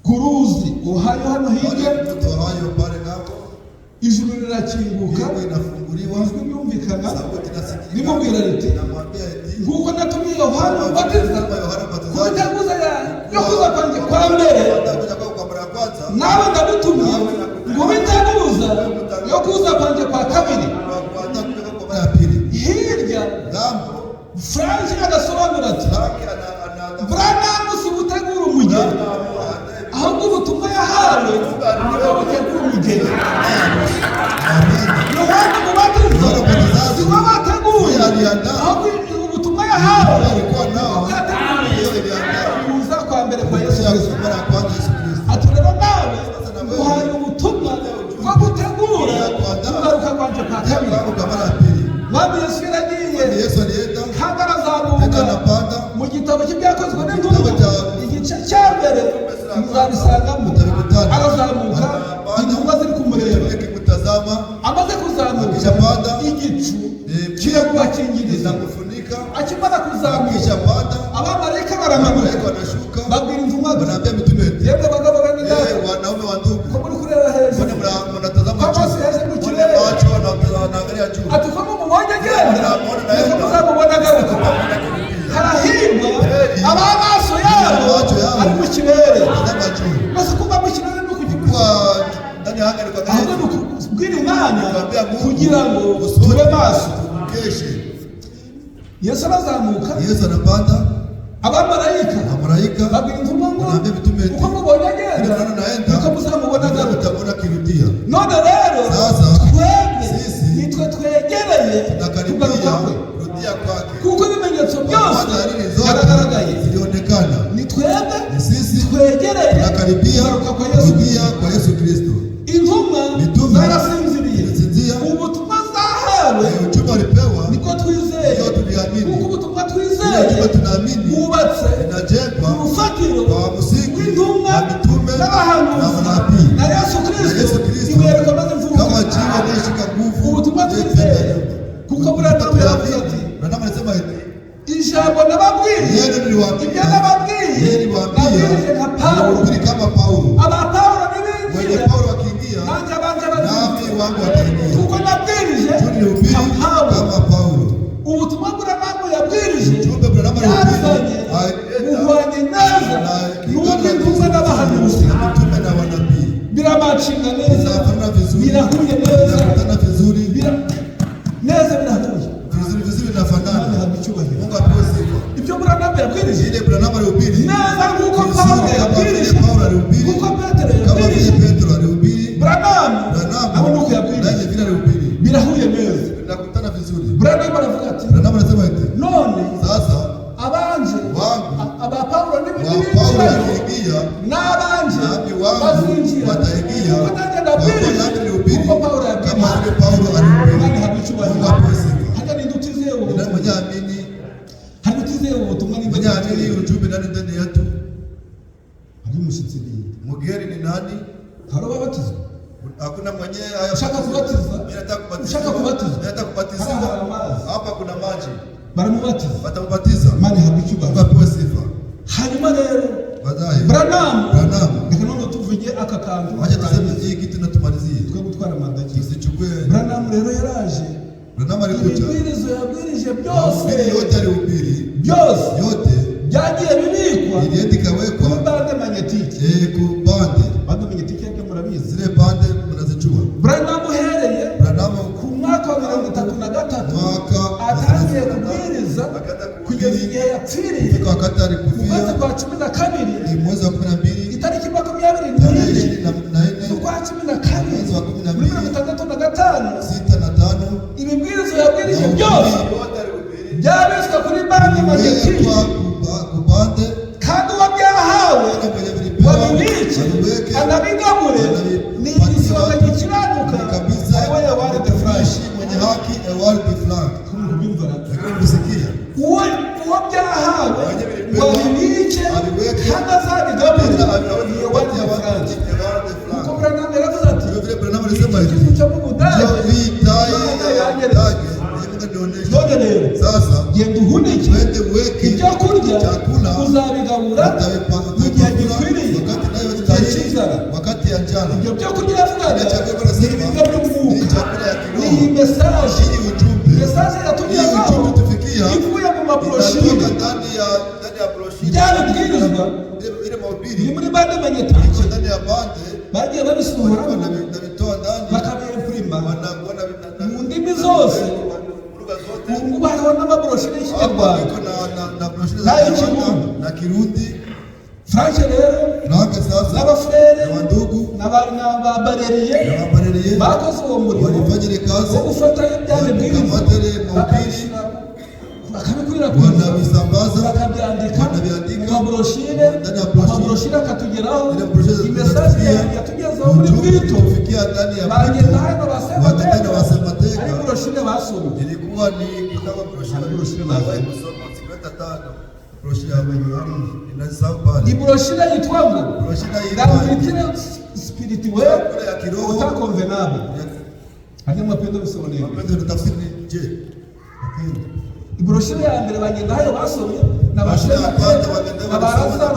Speaker 1: ku ruzi Ohio hano hirya, ijuru rirakinguka, ijwi ryumvikana rimubwira riti, nguko natumye Yohana ubatiza ku nteguza yo kuza kwanjye kwa mbere, nawe ndagutumye ngo biteguza yo kuza kwanjye kwa kabiri. Hirya Frank agasobanura ati, Branham si gutegura umugeni, ahubwo ubutumwa yahawe nibwo butegura umugeni. Yohana umubatiza si we wateguye, ahubwo ubutumwa yahawe kuza kwa mbere kwa Yesu Kristo. Ati rero nawe nguhaye ubutumwa bwo gutegura kugaruka kwanjye kwa kabiri. Mwami Yesu yaragiye kandi arazamuka. Mu gitabo cy'ibyakozwe n'intumwa igice cya mbere muzabisangamo. Arazamuka, intumwa ziri kumureba. Amaze kuzamuka, igicu kiramubakingiriza. Akimara kuzamuka, abamarayika baramanuka babwira intumwa yemwe bagabo bene data, ko muri kureba hejuru, amaso hejuru mu kirere, ati ko mumubonye agenda niko muzamubona agaruka. Harahirwa ab'amaso yabo ari mu kirere. Maze kuba mu kirere no kugikuza ahubwo ni ukubwira Imana kugira ngo tube maso. Yesu arazamuka, abamarayika babwira intumwa ngo uko mubonye agenda niko muzamubona agaruka. None rero twebwe nitwe twegereye kugaruka kwe, kuko ibimenyetso byose byaragaragaye. Ni twebwe twegereye kugaruka kwa Yesu Kristo. Intumwa zarasinziriye, ubutumwa zahawe niko twizeye, kuko ubutumwa twizeye bwubatse ku rufatiro rw'intumwa n'abahanuzi na Yesu Kristo. Ibuye rikomeza imfuruka, ubutumwa twizeye. Kuko Branham yaravuze ati, ijambo nababwiye, ibyo nababwiye nabwirije nka Pawulo. Aba Pawulo n'ibinjire nanjye abanje bazinjire, kuko nabwirije nka Pawulo. Ubutumwa Branham yabwirije yazanye buhwanye neza n'ubwo intumwa n'abahanuzi. Biramacinga neza, birahuye neza, neza birahuye. Ibyo Branham yabwirije neza nk'uko Pawulo yabwirije, nk'uko Petero yabwirije, Branham abo nuko yabwirije, birahuye neza. Branham aravuga ati, none abanje aba Pawulo n'ibinjira n'abanje bazinjira, kuko nanjye ndabwirije kuko Pawulo yabwirije. Kandi hari icyubahiro, hari n'indutizeye ubutumwa n'ibinjira. Hari umushyitsi
Speaker 2: mugeri ni nani?
Speaker 1: hari ababatizwa.
Speaker 2: Hakuna mwenye
Speaker 1: ushaka kubatiza, ushaka kubatiza
Speaker 2: hapa kuna maji,
Speaker 1: baramubatiza,
Speaker 2: batamubatiza,
Speaker 1: Imana ihabwe icyubahiro,
Speaker 2: apewe sifa.
Speaker 1: Hanyuma rero Branham reka none tuvuge aka kantu,
Speaker 2: waje tuseme hii kitu natumalizie
Speaker 1: twe gutwara mandaki.
Speaker 2: Tusichukue.
Speaker 1: Branham rero yaraje,
Speaker 2: Branham alikuja,
Speaker 1: ibirizo yabwirije byose,
Speaker 2: yote alihubiri,
Speaker 1: byose
Speaker 2: yote
Speaker 1: byagiye bibikwa,
Speaker 2: iliandika wekwa
Speaker 1: ku bande magnetike,
Speaker 2: ku bande
Speaker 1: magnetike yake murabizi,
Speaker 2: zile bande mnazijua.
Speaker 1: Branham uhereye ku mwaka wa 33 atangiye kubwiriza kugeza igihe yapfiriye,
Speaker 2: fika wakati alikufia
Speaker 1: mwezi kwa 12
Speaker 2: ni mwezi wa 12
Speaker 1: itariki 24 z'ukwa 12 muri 65
Speaker 2: 6 na 5
Speaker 1: byose byabitswe kuri banki magetiki kandi uwo byahawe babibike anabigabure ni igisonga gikiranuka ariwe yawari the flash
Speaker 2: mwenye haki award the flag.
Speaker 1: uwo byahawe babibike kandi azabigabure ni yawari the flash. kuko Branham yaravuze ati igifu cyo mu budage none rero genda uhunike ibyo kurya uzabigabura mu gihe gikwiriye igihe cy'inzara. ibyo byo kurya iravugaga ni ibiryo by'umwuka, ni mesaje yatugezaho ivuye mu mabroshire byabibwirizwa ni muri bande magnetike bagiye babisohoramo bakabiyempurima mu ndimi zose. ubu hariho n'amabroshire y'ikinyarwanda
Speaker 2: n'Kirundi.
Speaker 1: Franche rero n'abafurere n'ababareriye bakoze uwo murimo wo gufata ibyabibwirizwa bakabikwirakwiza bakabyandika mu mabroshire, amabroshire akatugeraho imesaje yatugezaho muri bwito. bagenda hano basemateka ari broshire basomye
Speaker 2: ilikuwa ni kama broshire
Speaker 1: ibroshire yitwa ngo Davidine spirituel utakonvenable. hadi mapendo bisoneye ibroshire ya mbere bagenda hayo basomye n'abashire n'abaraza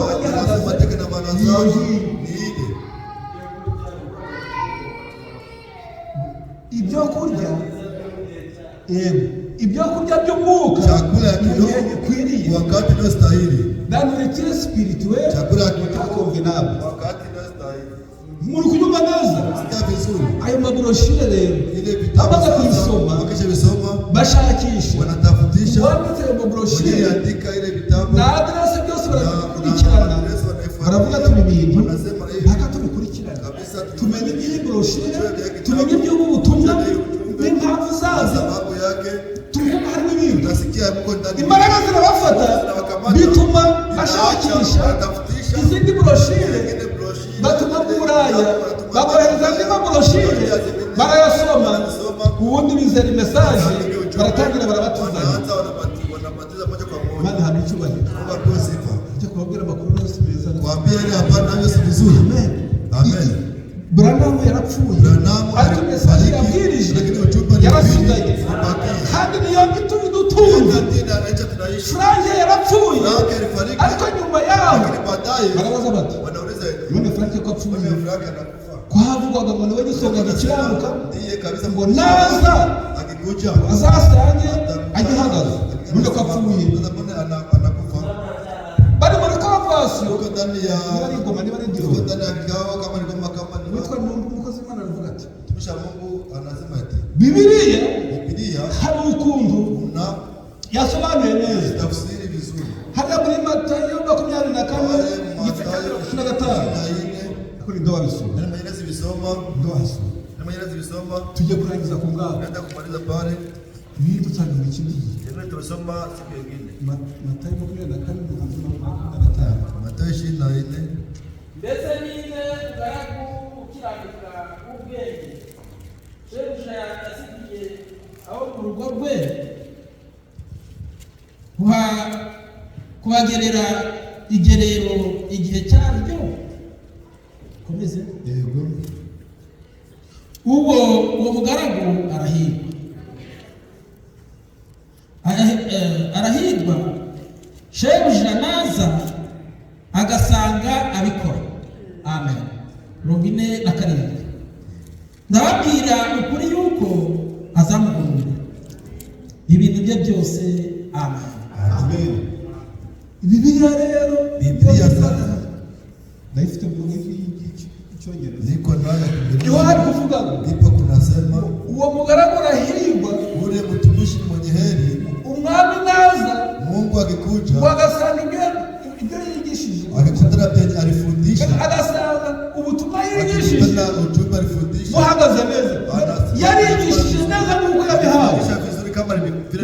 Speaker 1: ibyo kurya ibyo kurya by'umwuka
Speaker 2: chakula ya kiroho
Speaker 1: gikwiriye
Speaker 2: wakati ndio stahili,
Speaker 1: danurikire spirituel
Speaker 2: chakula ya kiroho
Speaker 1: convenable
Speaker 2: wakati ndio stahili.
Speaker 1: muri kunyumva neza
Speaker 2: Sikia vizuri
Speaker 1: ayo mabroshire rero
Speaker 2: ile vitabu
Speaker 1: amaze kuyisoma
Speaker 2: wakisha visoma
Speaker 1: bashakisha
Speaker 2: wanatafutisha
Speaker 1: wanditse ayo mabroshire
Speaker 2: andika ile vitabu
Speaker 1: na adresse byose barakurikirana baravuga ati ibintu mpaka tubikurikirana tumenye iby'iyi broshire tumenye iby'ubu butumwa n'impamvu zazo tuvuga hari n'ibindi. imbaraga zirabafata bituma bashakisha izindi broshire batuma mu Buraya babohereza andi mabroshire barayasoma ubundi bizera imesaje baratangira barabatuzanya maze hano icyubahiro cyo kubabwira amakuru yose meza
Speaker 2: kuambia ile hapana yose vizuri. Amen.
Speaker 1: Branham yarapfuye ariko mesaje yabwirije yarasigaye kandi niyo dutunze. Frank yarapfuye ariko nyuma yaho barabaza bati none Frank ko apfuye kwavugwaga ngo niwe gisonga gikiranuka ngo naza azasange agihagaze none ko apfuye bari muri conversation bari ngoma ni bari ndio umukozi w'Imana aravuga ati Bibiliya hari ukuntu yasobanuye neza
Speaker 2: tafsiri vizuri
Speaker 1: hata muri Matayo 24:25 kuri ndo abisoma tujye kurangiza ku ngabo
Speaker 2: naenda kumaliza pale
Speaker 1: ni tutanga mu kindi
Speaker 2: ndio tumesoma siku nyingine
Speaker 1: Matayo 24:25
Speaker 2: Matayo 24
Speaker 3: mbese nize ngaragu ukiranuka ubwenge shebuja yasigiye aho mu rugo rwe kuhagerera igerero igihe cyaryo komeze
Speaker 1: yego
Speaker 3: uwo mugaragu arahirwa shebuja naza agasanga abikora. Amen. 47 ndababwira ukuri yuko azamugurira ibintu bye byose. Amen.
Speaker 1: Amen. Bibiliya rero naifite mu cyongereza
Speaker 2: niko nayo
Speaker 1: yohani kuvuga
Speaker 2: ndipo kunasema
Speaker 1: uwo mugaragu arahirwa
Speaker 2: ule mtumishi mwenye heri
Speaker 1: umwami naza
Speaker 2: Mungu akikuja
Speaker 1: wagasanga ibyo yigishije
Speaker 2: akikutana penye alifundisha
Speaker 1: agasanga ubutumwa yigishije
Speaker 2: ujumbe alifundisha
Speaker 1: buhagaze neza yarigishije neza nk'uko yabihawe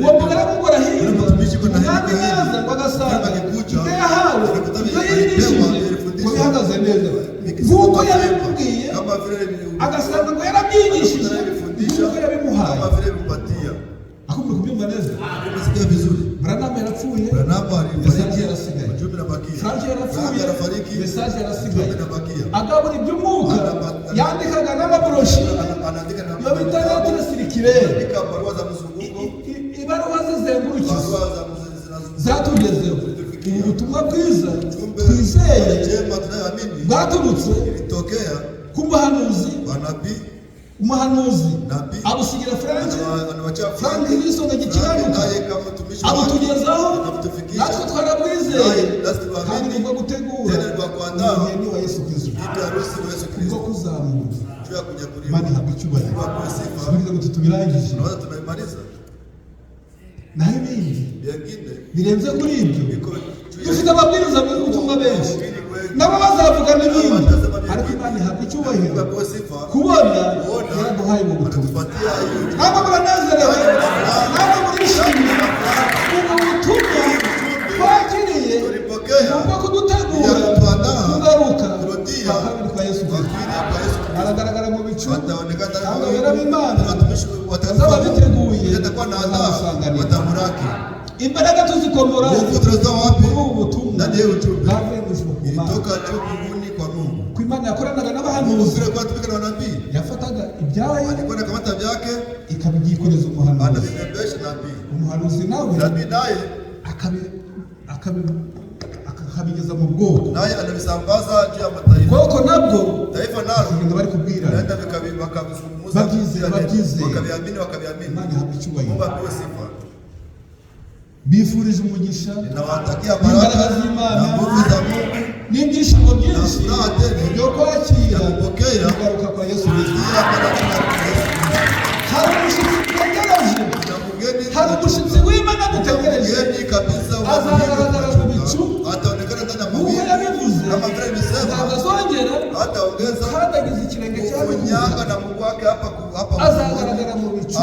Speaker 3: uwo mugaragu ngo arahirwa umwami neza ngo agasanga ibyo yahawe ibyo yigishije ngo bihagaze neza nk'uko yabimubwiye agasanga ngo yarabyigishije nk'uko yabimuhaye. Akumva kubyumva neza. Branham yarapfuye, mesaje yarasigaye. Frank yarapfuye, mesaje yarasigaye. Agabura iby'umwuka yandikaga n'amaburoshi yo bita lettre circulaire, ibaruwa zizengurukiza zatugezeho ubu butumwa bwiza twizeye bwaturutse ku muhanuzi. Umuhanuzi abusigira Frank yisonga gikiranuka abutugezaho, natwe twarabwizeye kandi nibwo gutegura umugeni wa Yesu Kristo kubwo kuzamura. Imana ihabwa icyubahiro. Bivuze ngo tubirangije naho ibindi birenze kuri ibyo. Dufite amabwiriza y'ubutumwa benshi nabo bazavuga n'ibindi, ariko Imana ihabwa icyubahiro kubona yaraduhaye mu butumwa. Ntabwo muranezerewe, ntabwo murishimye. Ubu butumwa twakiriye nubwo kudutegura kugaruka kwa kabiri kwa Yesu Kristo aragaragara mu bicu, kandi abera b'Imana bazaba biteguye bazamusanganira. Imbaraga tuzikomora muri ubu butumwa bwavuye mu ijuru ku Mana. Ku Imana yakoranaga n'abahanuzi, yafataga ibyayo ikabyikoreza umuhanuzi. Umuhanuzi nawe akabigeza mu bwoko, ubwoko nabwo bakagenda bari kubwirana babyizeye. Imana ihabwa icyubahiro. Bifurije umugisha, imbaraga z'Imana n'ibyishimo byinshi byo kwakira kugaruka kwa Yesu Kristo. Hari umushyitsi dutegereje, hari umushyitsi w'Imana dutegereje, azagaragara mu bicu nk'uko yabivuze, azongera kandagiza ikirenge cyawe, azagaragara mu bicu.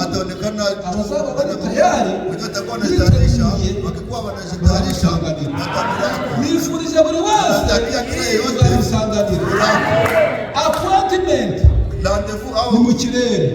Speaker 3: Abazaba bari tayari nifurije buri wese kuzamusanganira. Appointment ni mu kirere.